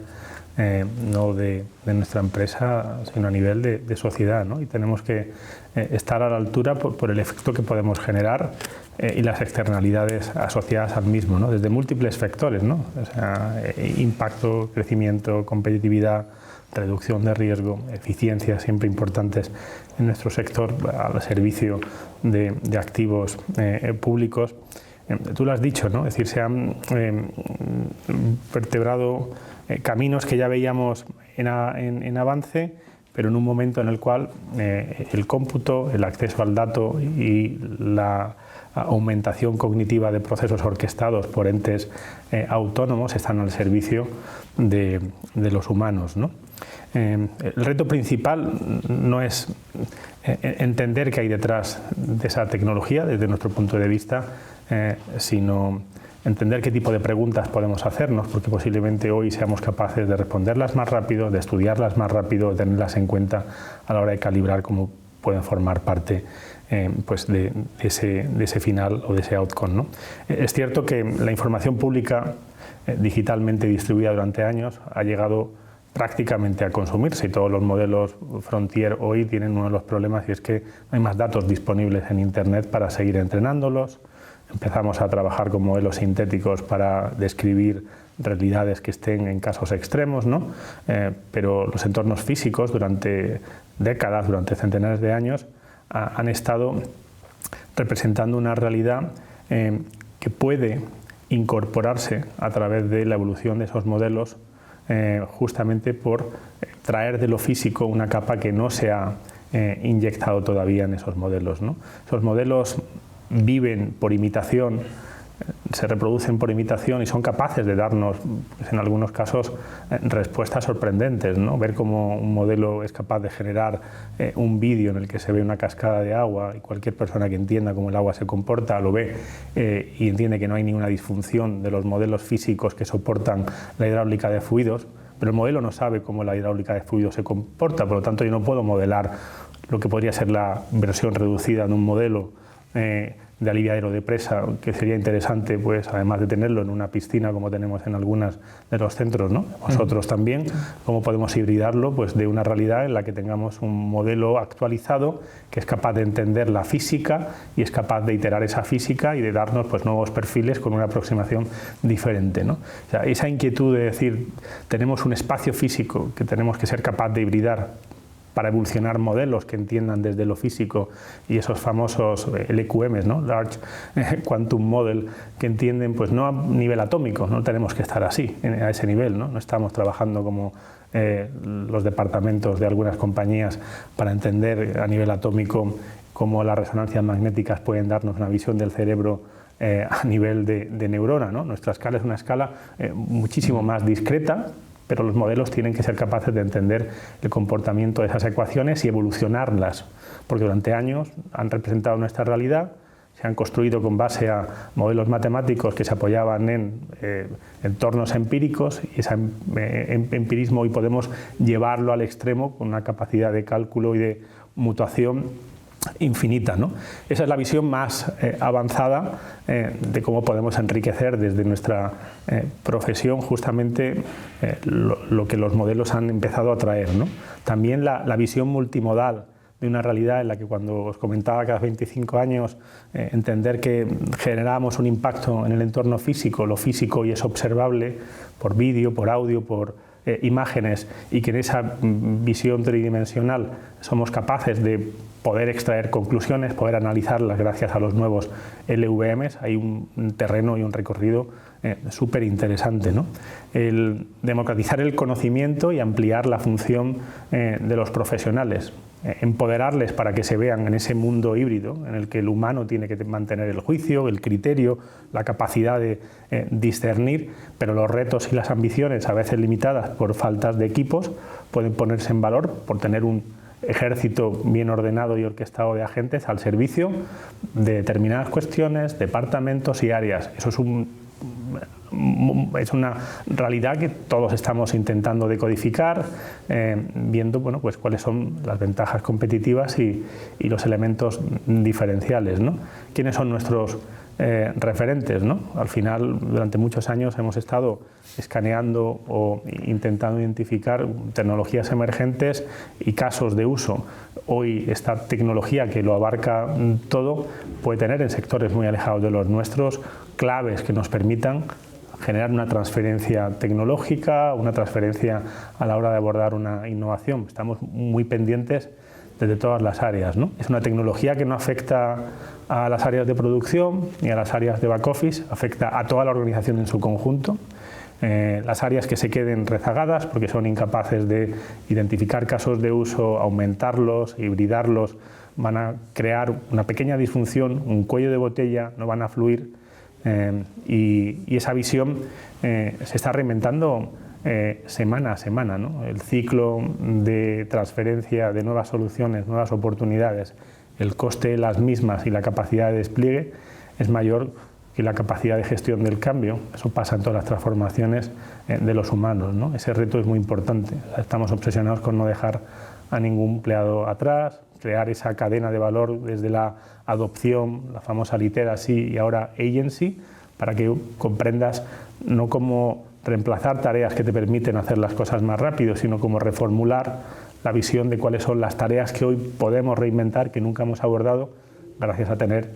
no de nuestra empresa, sino a nivel de sociedad, ¿no? Y tenemos que estar a la altura por el efecto que podemos generar y las externalidades asociadas al mismo, ¿no? Desde múltiples factores, ¿no? O sea, impacto, crecimiento, competitividad, reducción de riesgo, eficiencia, siempre importantes en nuestro sector al servicio de activos públicos. Tú lo has dicho, ¿no? Es decir, se han vertebrado caminos que ya veíamos en avance, pero en un momento en el cual el cómputo, el acceso al dato y la aumentación cognitiva de procesos orquestados por entes autónomos están al servicio de los humanos, ¿no? El reto principal no es entender qué hay detrás de esa tecnología desde nuestro punto de vista, sino entender qué tipo de preguntas podemos hacernos, porque posiblemente hoy seamos capaces de responderlas más rápido, de estudiarlas más rápido, de tenerlas en cuenta a la hora de calibrar cómo pueden formar parte pues de ese final o de ese outcome, ¿no? Es cierto que la información pública digitalmente distribuida durante años ha llegado prácticamente a consumirse, y todos los modelos Frontier hoy tienen uno de los problemas, y es que no hay más datos disponibles en Internet para seguir entrenándolos. Empezamos a trabajar con modelos sintéticos para describir realidades que estén en casos extremos, ¿no? Pero los entornos físicos durante décadas, durante centenares de años, han estado representando una realidad que puede incorporarse a través de la evolución de esos modelos, justamente por traer de lo físico una capa que no se ha inyectado todavía en esos modelos, ¿no? Esos modelos viven por imitación, se reproducen por imitación y son capaces de darnos, pues en algunos casos, respuestas sorprendentes, ¿no? Ver cómo un modelo es capaz de generar un vídeo en el que se ve una cascada de agua, y cualquier persona que entienda cómo el agua se comporta lo ve y entiende que no hay ninguna disfunción de los modelos físicos que soportan la hidráulica de fluidos, pero el modelo no sabe cómo la hidráulica de fluidos se comporta, por lo tanto yo no puedo modelar lo que podría ser la versión reducida de un modelo de aliviadero de presa, que sería interesante, pues además de tenerlo en una piscina como tenemos en algunos de los centros, ¿no? Nosotros también, cómo podemos hibridarlo pues de una realidad en la que tengamos un modelo actualizado que es capaz de entender la física y es capaz de iterar esa física y de darnos pues nuevos perfiles con una aproximación diferente, ¿no? O sea, esa inquietud de decir, tenemos un espacio físico que tenemos que ser capaz de hibridar para evolucionar modelos que entiendan desde lo físico, y esos famosos LQMs, ¿no? Large Quantum Model, que entienden pues no a nivel atómico, no tenemos que estar así, a ese nivel, ¿no? No estamos trabajando como los departamentos de algunas compañías para entender a nivel atómico cómo las resonancias magnéticas pueden darnos una visión del cerebro a nivel de neurona, ¿no? Nuestra escala es una escala muchísimo más discreta, pero los modelos tienen que ser capaces de entender el comportamiento de esas ecuaciones y evolucionarlas, porque durante años han representado nuestra realidad, se han construido con base a modelos matemáticos que se apoyaban en entornos empíricos, y ese empirismo hoy podemos llevarlo al extremo con una capacidad de cálculo y de mutación infinita, ¿no? Esa es la visión más avanzada de cómo podemos enriquecer desde nuestra profesión justamente lo que los modelos han empezado a traer, ¿no? También la visión multimodal de una realidad en la que, cuando os comentaba cada 25 años, entender que generamos un impacto en el entorno físico, lo físico y es observable por vídeo, por audio, por imágenes, y que en esa visión tridimensional somos capaces de poder extraer conclusiones, poder analizarlas gracias a los nuevos LVMs. Hay un terreno y un recorrido súper interesante, ¿no? El democratizar el conocimiento y ampliar la función de los profesionales, empoderarles para que se vean en ese mundo híbrido en el que el humano tiene que mantener el juicio, el criterio, la capacidad de discernir, pero los retos y las ambiciones, a veces limitadas por faltas de equipos, pueden ponerse en valor por tener un ejército bien ordenado y orquestado de agentes al servicio de determinadas cuestiones, departamentos y áreas. Eso es una realidad que todos estamos intentando decodificar, viendo, bueno, pues cuáles son las ventajas competitivas y los elementos diferenciales, ¿no? ¿Quiénes son nuestros referentes, ¿no? Al final, durante muchos años hemos estado escaneando o intentando identificar tecnologías emergentes y casos de uso. Hoy esta tecnología, que lo abarca todo, puede tener en sectores muy alejados de los nuestros claves que nos permitan generar una transferencia tecnológica, una transferencia a la hora de abordar una innovación. Estamos muy pendientes desde todas las áreas, ¿no? Es una tecnología que no afecta a las áreas de producción ni a las áreas de back office, afecta a toda la organización en su conjunto. Las áreas que se queden rezagadas porque son incapaces de identificar casos de uso, aumentarlos, hibridarlos, van a crear una pequeña disfunción, un cuello de botella, no van a fluir, y esa visión se está reinventando semana a semana, ¿no? El ciclo de transferencia de nuevas soluciones, nuevas oportunidades, el coste de las mismas y la capacidad de despliegue es mayor que la capacidad de gestión del cambio. Eso pasa en todas las transformaciones de los humanos, ¿no? Ese reto es muy importante. Estamos obsesionados con no dejar a ningún empleado atrás, crear esa cadena de valor desde la adopción, la famosa literacy y ahora agency, para que comprendas no cómo reemplazar tareas que te permiten hacer las cosas más rápido, sino cómo reformular la visión de cuáles son las tareas que hoy podemos reinventar, que nunca hemos abordado, gracias a tener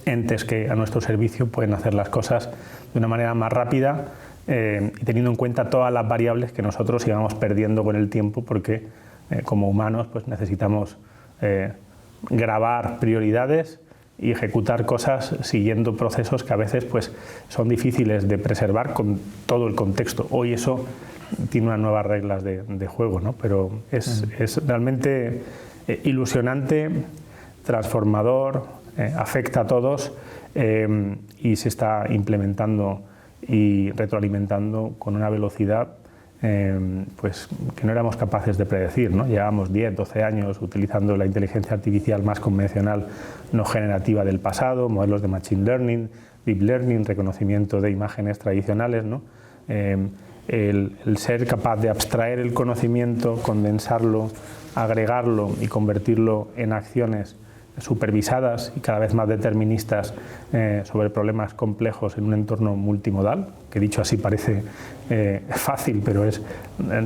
entes que a nuestro servicio pueden hacer las cosas de una manera más rápida, y teniendo en cuenta todas las variables que nosotros íbamos perdiendo con el tiempo, porque como humanos pues necesitamos grabar prioridades y ejecutar cosas siguiendo procesos que a veces pues son difíciles de preservar con todo el contexto. Hoy eso tiene unas nuevas reglas de juego, ¿no? Pero es realmente ilusionante, transformador, afecta a todos, y se está implementando y retroalimentando con una velocidad pues que no éramos capaces de predecir, ¿no? Llevamos 10, 12 años utilizando la inteligencia artificial más convencional, no generativa del pasado, modelos de machine learning, deep learning, reconocimiento de imágenes tradicionales, ¿no? El ser capaz de abstraer el conocimiento, condensarlo, agregarlo y convertirlo en acciones supervisadas y cada vez más deterministas sobre problemas complejos en un entorno multimodal, que dicho así parece fácil, pero es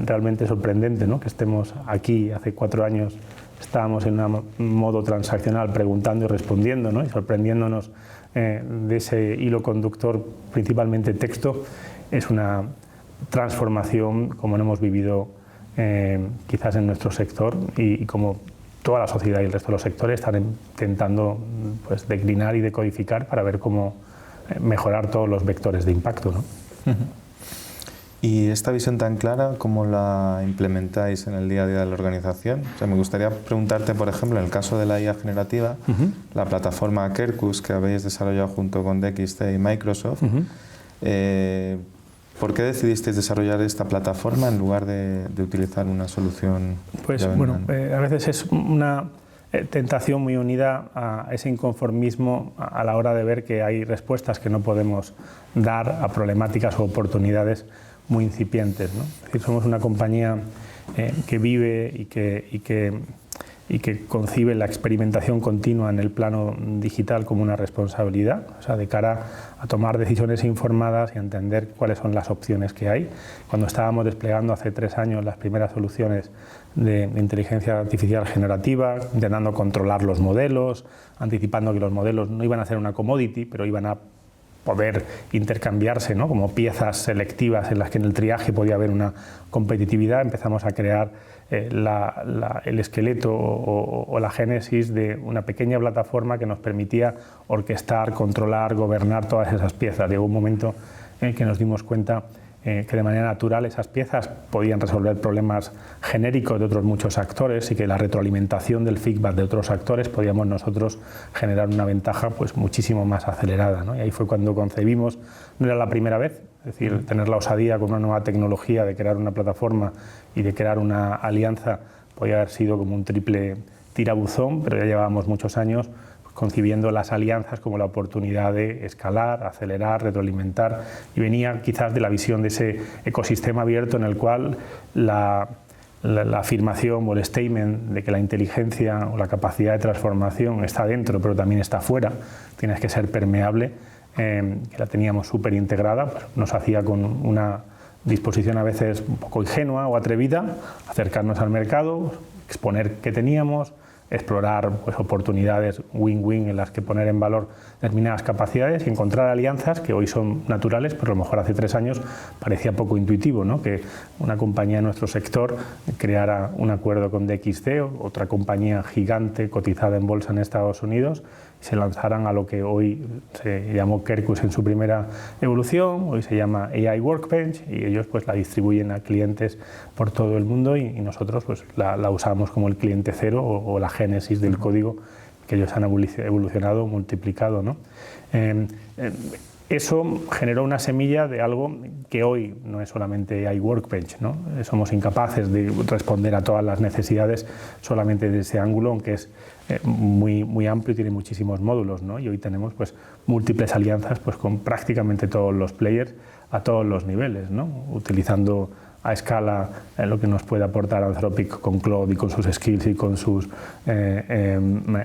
realmente sorprendente, ¿no? Que estemos aquí. Hace 4 años estábamos en un modo transaccional preguntando y respondiendo, ¿no? Y sorprendiéndonos de ese hilo conductor, principalmente texto. Es una transformación como no hemos vivido quizás en nuestro sector, y como toda la sociedad y el resto de los sectores están intentando pues declinar y decodificar para ver cómo mejorar todos los vectores de impacto, ¿no? ¿Y esta visión tan clara, cómo la implementáis en el día a día de la organización? O sea, me gustaría preguntarte, por ejemplo, en el caso de la IA generativa, la plataforma Kerbus que habéis desarrollado junto con DXC y Microsoft, ¿por qué decidisteis desarrollar esta plataforma en lugar de utilizar una solución? Pues bueno, a veces es una tentación muy unida a ese inconformismo a la hora de ver que hay respuestas que no podemos dar a problemáticas o oportunidades muy incipientes, ¿no? Es decir, somos una compañía que vive y que concibe la experimentación continua en el plano digital como una responsabilidad, o sea, de cara a tomar decisiones informadas y a entender cuáles son las opciones que hay. Cuando estábamos desplegando hace 3 años las primeras soluciones de inteligencia artificial generativa, intentando controlar los modelos, anticipando que los modelos no iban a ser una commodity, pero iban a poder intercambiarse, ¿no?, como piezas selectivas en las que en el triaje podía haber una competitividad, empezamos a crear el esqueleto o la génesis de una pequeña plataforma que nos permitía orquestar, controlar, gobernar todas esas piezas. Llegó un momento en que nos dimos cuenta que de manera natural esas piezas podían resolver problemas genéricos de otros muchos actores y que la retroalimentación del feedback de otros actores podíamos nosotros generar una ventaja pues muchísimo más acelerada, ¿no? Y ahí fue cuando concebimos, no era la primera vez, es decir, tener la osadía con una nueva tecnología de crear una plataforma y de crear una alianza podía haber sido como un triple tirabuzón, pero ya llevábamos muchos años concibiendo las alianzas como la oportunidad de escalar, acelerar, retroalimentar, y venía quizás de la visión de ese ecosistema abierto en el cual la afirmación o el statement de que la inteligencia o la capacidad de transformación está dentro pero también está fuera, tienes que ser permeable, que la teníamos súper integrada, pues nos hacía con una disposición a veces un poco ingenua o atrevida acercarnos al mercado, exponer qué teníamos, explorar pues, oportunidades win-win en las que poner en valor determinadas capacidades y encontrar alianzas que hoy son naturales, pero a lo mejor hace 3 años parecía poco intuitivo, ¿no?, que una compañía de nuestro sector creara un acuerdo con DXC, otra compañía gigante cotizada en bolsa en Estados Unidos, y se lanzaran a lo que hoy se llamó Kerbus en su primera evolución, hoy se llama AI Workbench, y ellos pues la distribuyen a clientes por todo el mundo y nosotros pues la usamos como el cliente cero o la génesis del código que ellos han evolucionado, multiplicado, ¿no? Eso generó una semilla de algo que hoy no es solamente AI Workbench, ¿no? Somos incapaces de responder a todas las necesidades solamente de ese ángulo, aunque es muy amplio y tiene muchísimos módulos, ¿no? Y hoy tenemos pues, múltiples alianzas pues, con prácticamente todos los players a todos los niveles, ¿no?, utilizando a escala lo que nos puede aportar Anthropic con Claude y con sus skills y con sus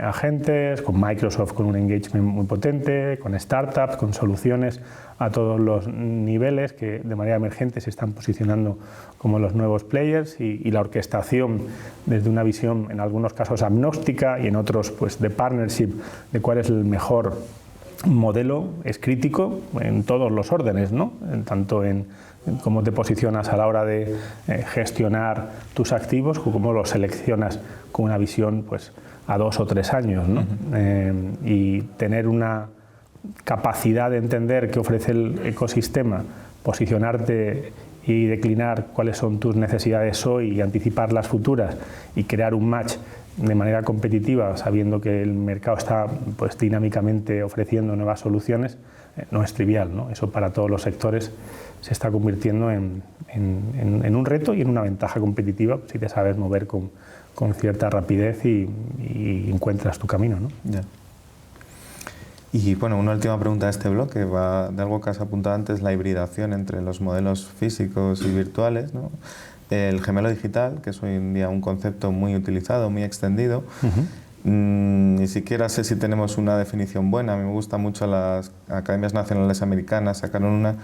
agentes, con Microsoft con un engagement muy potente, con startups, con soluciones a todos los niveles que de manera emergente se están posicionando como los nuevos players y la orquestación desde una visión en algunos casos agnóstica y en otros pues, de partnership de cuál es el mejor modelo es crítico en todos los órdenes, ¿no?, tanto en cómo te posicionas a la hora de gestionar tus activos, cómo los seleccionas con una visión pues, a 2 o 3 años, ¿no? Y tener una capacidad de entender qué ofrece el ecosistema, posicionarte y declinar cuáles son tus necesidades hoy y anticipar las futuras y crear un match de manera competitiva, sabiendo que el mercado está pues, dinámicamente ofreciendo nuevas soluciones, no es trivial, ¿no? Eso para todos los sectores se está convirtiendo en un reto y en una ventaja competitiva si te sabes mover con cierta rapidez y encuentras tu camino, ¿no? Ya. Y bueno, una última pregunta de este bloque va de algo que has apuntado antes, la hibridación entre los modelos físicos y virtuales, ¿no? El gemelo digital, que es hoy en día un concepto muy utilizado, muy extendido. Ni siquiera sé si tenemos una definición buena. A mí me gusta mucho las academias nacionales americanas, sacaron una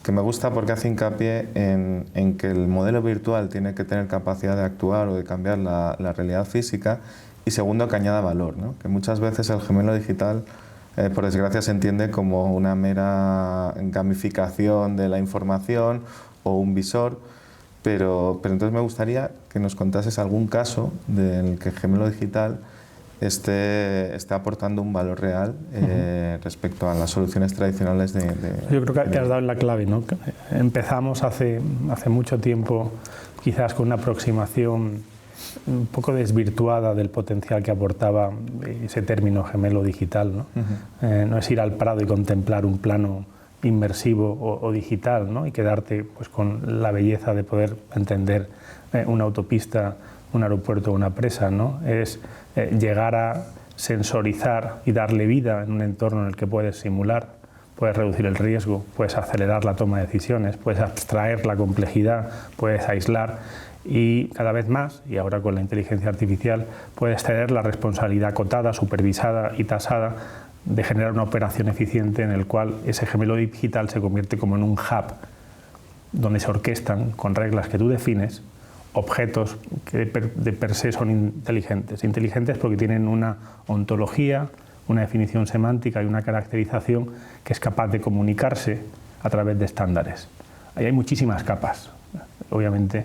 que me gusta porque hace hincapié en que el modelo virtual tiene que tener capacidad de actuar o de cambiar la realidad física, y segundo, que añada valor, ¿no? Que muchas veces el gemelo digital, por desgracia, se entiende como una mera gamificación de la información o un visor, pero entonces me gustaría que nos contases algún caso del que el gemelo digital esté aportando un valor real respecto a las soluciones tradicionales de... Yo creo que has dado en la clave, ¿no? Empezamos hace mucho tiempo quizás con una aproximación un poco desvirtuada del potencial que aportaba ese término gemelo digital, ¿no? No es ir al Prado y contemplar un plano inmersivo o digital, ¿no? Y quedarte pues, con la belleza de poder entender una autopista, un aeropuerto o una presa, ¿no? Es llegar a sensorizar y darle vida en un entorno en el que puedes simular, puedes reducir el riesgo, puedes acelerar la toma de decisiones, puedes abstraer la complejidad, puedes aislar y cada vez más, y ahora con la inteligencia artificial, puedes tener la responsabilidad acotada, supervisada y tasada de generar una operación eficiente en el cual ese gemelo digital se convierte como en un hub donde se orquestan con reglas que tú defines objetos que de per se son inteligentes. Inteligentes porque tienen una ontología, una definición semántica y una caracterización que es capaz de comunicarse a través de estándares. Ahí hay muchísimas capas, obviamente,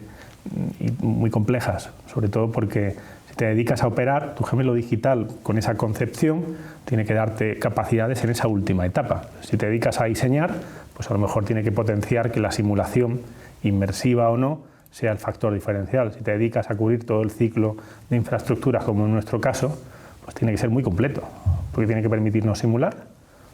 y muy complejas, sobre todo porque si te dedicas a operar, tu gemelo digital con esa concepción tiene que darte capacidades en esa última etapa. Si te dedicas a diseñar, pues a lo mejor tiene que potenciar que la simulación, inmersiva o no, sea el factor diferencial. Si te dedicas a cubrir todo el ciclo de infraestructuras, como en nuestro caso, pues tiene que ser muy completo, porque tiene que permitirnos simular,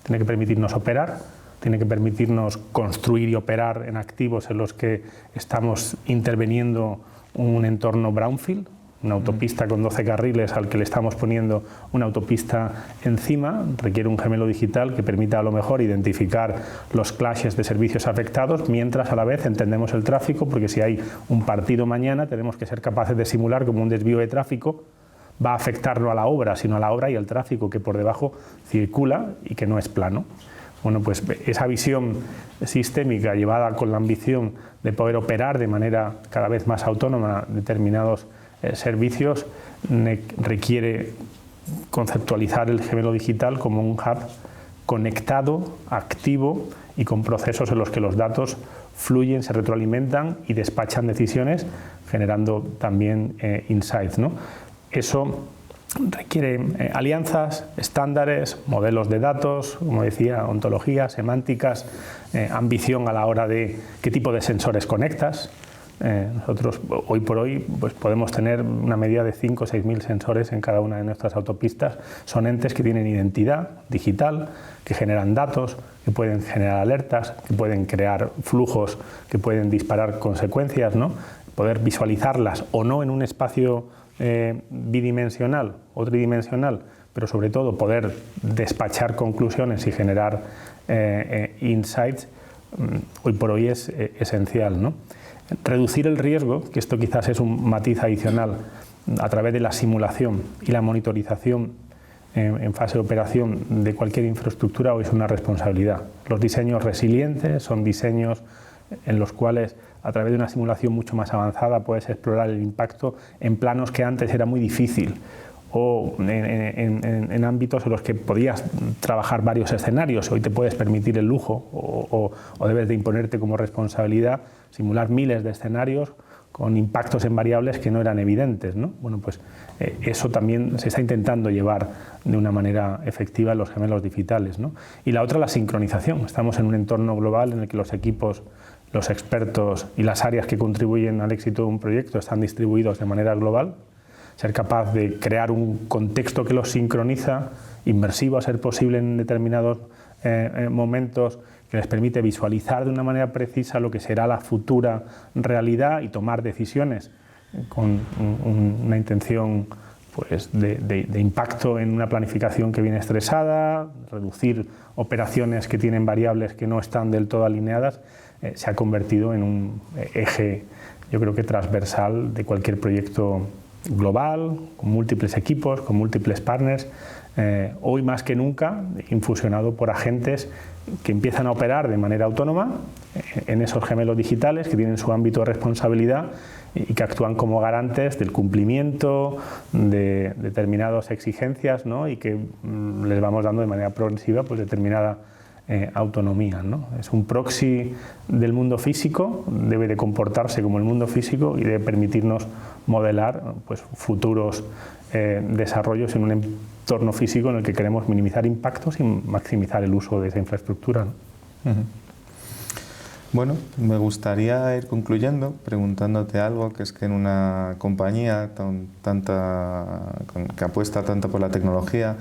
tiene que permitirnos operar, tiene que permitirnos construir y operar en activos en los que estamos interviniendo un entorno brownfield, una autopista con 12 carriles al que le estamos poniendo una autopista encima, requiere un gemelo digital que permita a lo mejor identificar los clashes de servicios afectados, mientras a la vez entendemos el tráfico, porque si hay un partido mañana tenemos que ser capaces de simular como un desvío de tráfico va a afectar no a la obra, sino a la obra y al tráfico que por debajo circula y que no es plano. Bueno, pues esa visión sistémica llevada con la ambición de poder operar de manera cada vez más autónoma determinados servicios requiere conceptualizar el gemelo digital como un hub conectado, activo y con procesos en los que los datos fluyen, se retroalimentan y despachan decisiones, generando también insights, ¿no? Eso requiere alianzas, estándares, modelos de datos, como decía, ontologías, semánticas, ambición a la hora de qué tipo de sensores conectas. Nosotros hoy por hoy pues podemos tener una media de 5 o 6.000 sensores en cada una de nuestras autopistas. Son entes que tienen identidad digital, que generan datos, que pueden generar alertas, que pueden crear flujos, que pueden disparar consecuencias, ¿no? Poder visualizarlas o no en un espacio bidimensional o tridimensional, pero sobre todo poder despachar conclusiones y generar insights, hoy por hoy es esencial, ¿no? Reducir el riesgo, que esto quizás es un matiz adicional, a través de la simulación y la monitorización en fase de operación de cualquier infraestructura hoy es una responsabilidad. Los diseños resilientes son diseños en los cuales a través de una simulación mucho más avanzada puedes explorar el impacto en planos que antes era muy difícil o en ámbitos en los que podías trabajar varios escenarios. Hoy te puedes permitir el lujo o debes de imponerte como responsabilidad simular miles de escenarios con impactos en variables que no eran evidentes, ¿no? Bueno, pues eso también se está intentando llevar de una manera efectiva en los gemelos digitales, ¿no? Y la otra, la sincronización. Estamos en un entorno global en el que los equipos, los expertos y las áreas que contribuyen al éxito de un proyecto están distribuidos de manera global. Ser capaz de crear un contexto que los sincroniza, inmersivo a ser posible en determinados momentos, que les permite visualizar de una manera precisa lo que será la futura realidad y tomar decisiones con una intención pues, de impacto en una planificación que viene estresada, reducir operaciones que tienen variables que no están del todo alineadas, se ha convertido en un eje, yo creo que transversal de cualquier proyecto global, con múltiples equipos, con múltiples partners, hoy más que nunca infusionado por agentes que empiezan a operar de manera autónoma en esos gemelos digitales que tienen su ámbito de responsabilidad y que actúan como garantes del cumplimiento de determinadas exigencias, ¿no? Y que les vamos dando de manera progresiva pues, determinada autonomía, ¿no? Es un proxy del mundo físico, debe de comportarse como el mundo físico y debe permitirnos modelar pues, futuros desarrollos en un entorno físico en el que queremos minimizar impactos y maximizar el uso de esa infraestructura, ¿no? Bueno, me gustaría ir concluyendo preguntándote algo, que es que en una compañía que apuesta tanto por la tecnología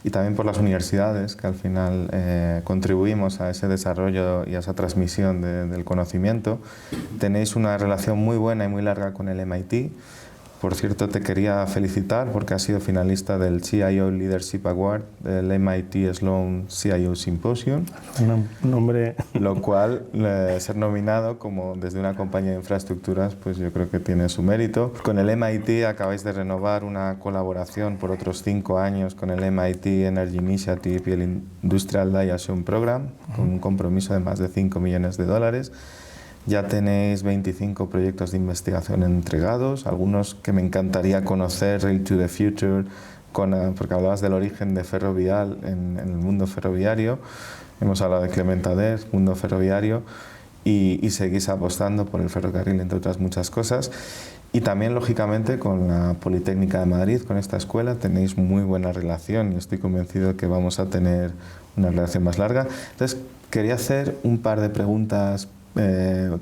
y también por las universidades, que al final contribuimos a ese desarrollo y a esa transmisión del conocimiento, tenéis una relación muy buena y muy larga con el MIT. Por cierto, te quería felicitar porque has sido finalista del CIO Leadership Award del MIT Sloan CIO Symposium. Un nombre... Lo cual, ser nominado como desde una compañía de infraestructuras, pues yo creo que tiene su mérito. Con el MIT acabáis de renovar una colaboración por otros 5 años con el MIT Energy Initiative y el Industrial Liaison Program, con un compromiso de más de $5 millones. Ya tenéis 25 proyectos de investigación entregados, algunos que me encantaría conocer, Rail to the Future, porque hablabas del origen de Ferrovial en el mundo ferroviario, hemos hablado de Clement Ader, mundo ferroviario, y seguís apostando por el ferrocarril, entre otras muchas cosas. Y también, lógicamente, con la Politécnica de Madrid, con esta escuela, tenéis muy buena relación y estoy convencido de que vamos a tener una relación más larga. Entonces, quería hacer un par de preguntas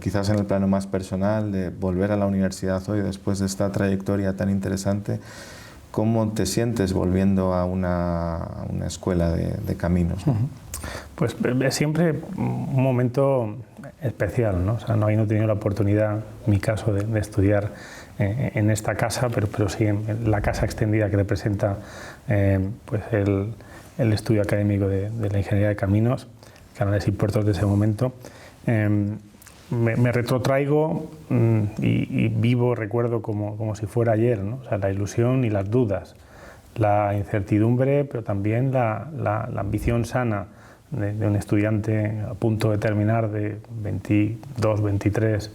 quizás en el plano más personal, de volver a la universidad hoy después de esta trayectoria tan interesante. ¿Cómo te sientes volviendo a una escuela de caminos? Pues es siempre un momento especial, ¿no? O sea, no he tenido la oportunidad, en mi caso, de estudiar en esta casa, pero sí en la casa extendida que representa pues el estudio académico de la ingeniería de caminos, canales y puertos de ese momento. Me retrotraigo y vivo, recuerdo como si fuera ayer, ¿no? O sea, la ilusión y las dudas, la incertidumbre, pero también la ambición sana de un estudiante a punto de terminar, de 22, 23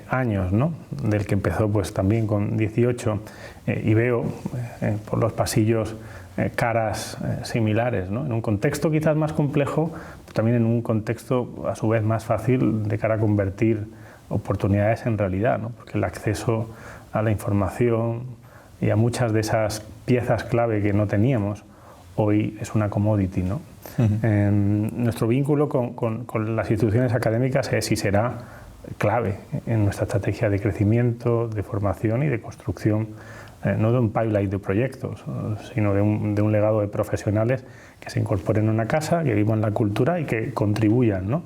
años, ¿no? Del que empezó pues también con 18, y veo por los pasillos caras similares, ¿no? En un contexto quizás más complejo, pero también en un contexto a su vez más fácil de cara a convertir oportunidades en realidad, ¿no? Porque el acceso a la información y a muchas de esas piezas clave que no teníamos hoy es una commodity, ¿no? Nuestro vínculo con las instituciones académicas es y será clave en nuestra estrategia de crecimiento, de formación y de construcción, no de un pipeline de proyectos, sino de un legado de profesionales que se incorporen a una casa, que vivan la cultura y que contribuyan, ¿no?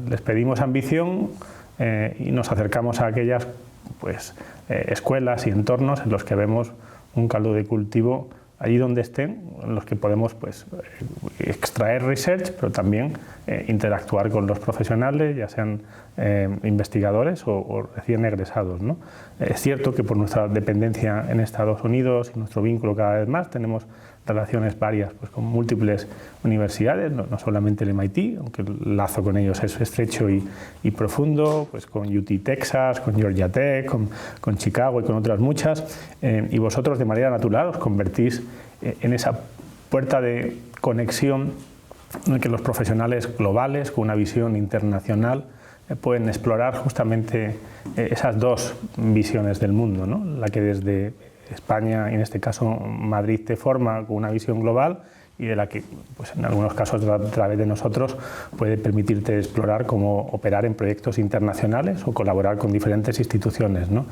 Les pedimos ambición y nos acercamos a aquellas pues, escuelas y entornos en los que vemos un caldo de cultivo allí donde estén, en los que podemos pues, extraer research, pero también interactuar con los profesionales, ya sean investigadores o recién egresados, ¿no? Es cierto que por nuestra dependencia en Estados Unidos y nuestro vínculo cada vez más, tenemos relaciones varias pues, con múltiples universidades, no solamente el MIT, aunque el lazo con ellos es estrecho y profundo, pues con UT Texas, con Georgia Tech, con Chicago y con otras muchas, y vosotros de manera natural os convertís en esa puerta de conexión en la que los profesionales globales con una visión internacional pueden explorar justamente esas dos visiones del mundo, ¿no? La que desde España, y en este caso Madrid, te forma con una visión global y de la que, pues en algunos casos, a través de nosotros, puede permitirte explorar cómo operar en proyectos internacionales o colaborar con diferentes instituciones, ¿no?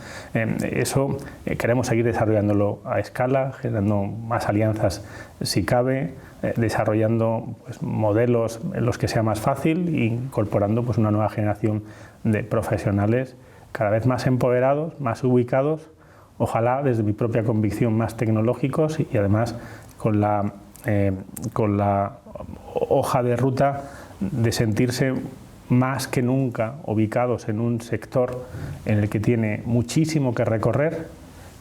Eso queremos seguir desarrollándolo a escala, generando más alianzas si cabe, desarrollando pues, modelos en los que sea más fácil e incorporando pues, una nueva generación de profesionales cada vez más empoderados, más ubicados, ojalá desde mi propia convicción más tecnológicos y además con la hoja de ruta de sentirse más que nunca ubicados en un sector en el que tiene muchísimo que recorrer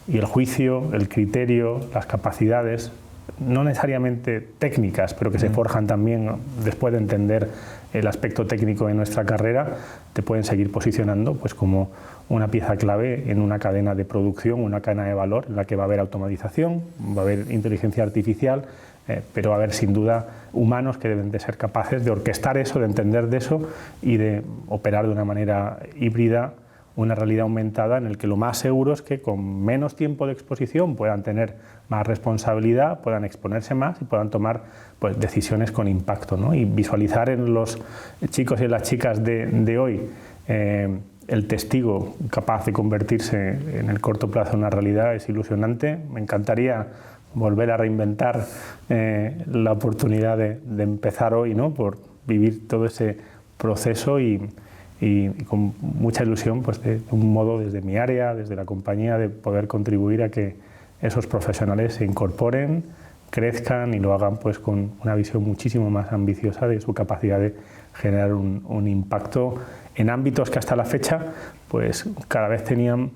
y el juicio, el criterio, las capacidades no necesariamente técnicas, pero que se forjan también después de entender el aspecto técnico de nuestra carrera, te pueden seguir posicionando pues como una pieza clave en una cadena de producción, una cadena de valor en la que va a haber automatización, va a haber inteligencia artificial, pero va a haber sin duda humanos que deben de ser capaces de orquestar eso, de entender de eso y de operar de una manera híbrida una realidad aumentada en el que lo más seguro es que con menos tiempo de exposición puedan tener más responsabilidad, puedan exponerse más y puedan tomar pues, decisiones con impacto, ¿no? Y visualizar en los chicos y en las chicas de hoy el testigo capaz de convertirse en el corto plazo en una realidad es ilusionante. Me encantaría volver a reinventar la oportunidad de empezar hoy, ¿no? Por vivir todo ese proceso y con mucha ilusión, pues de un modo desde mi área, desde la compañía, de poder contribuir a que esos profesionales se incorporen, crezcan y lo hagan pues con una visión muchísimo más ambiciosa de su capacidad de generar un impacto en ámbitos que hasta la fecha pues cada vez tenían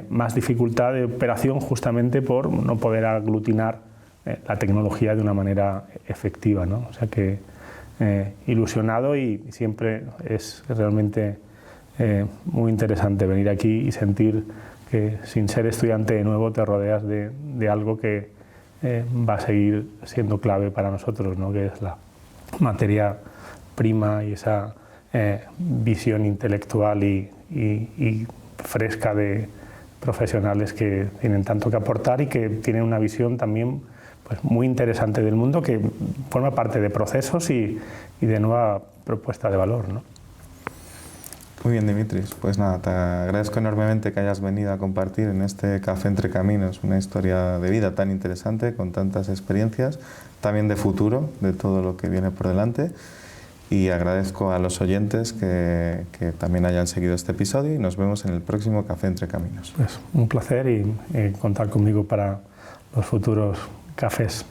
más dificultad de operación justamente por no poder aglutinar la tecnología de una manera efectiva, ¿no? O sea que ilusionado y siempre es realmente muy interesante venir aquí y sentir que sin ser estudiante de nuevo te rodeas de algo que va a seguir siendo clave para nosotros, ¿no? Que es la materia prima y esa visión intelectual y fresca de profesionales que tienen tanto que aportar y que tienen una visión también pues muy interesante del mundo que forma parte de procesos y de nueva propuesta de valor, ¿no? Muy bien, Dimitris. Pues nada, te agradezco enormemente que hayas venido a compartir en este Café Entre Caminos una historia de vida tan interesante, con tantas experiencias, también de futuro, de todo lo que viene por delante. Y agradezco a los oyentes que también hayan seguido este episodio y nos vemos en el próximo Café Entre Caminos. Pues un placer y contar conmigo para los futuros cafés.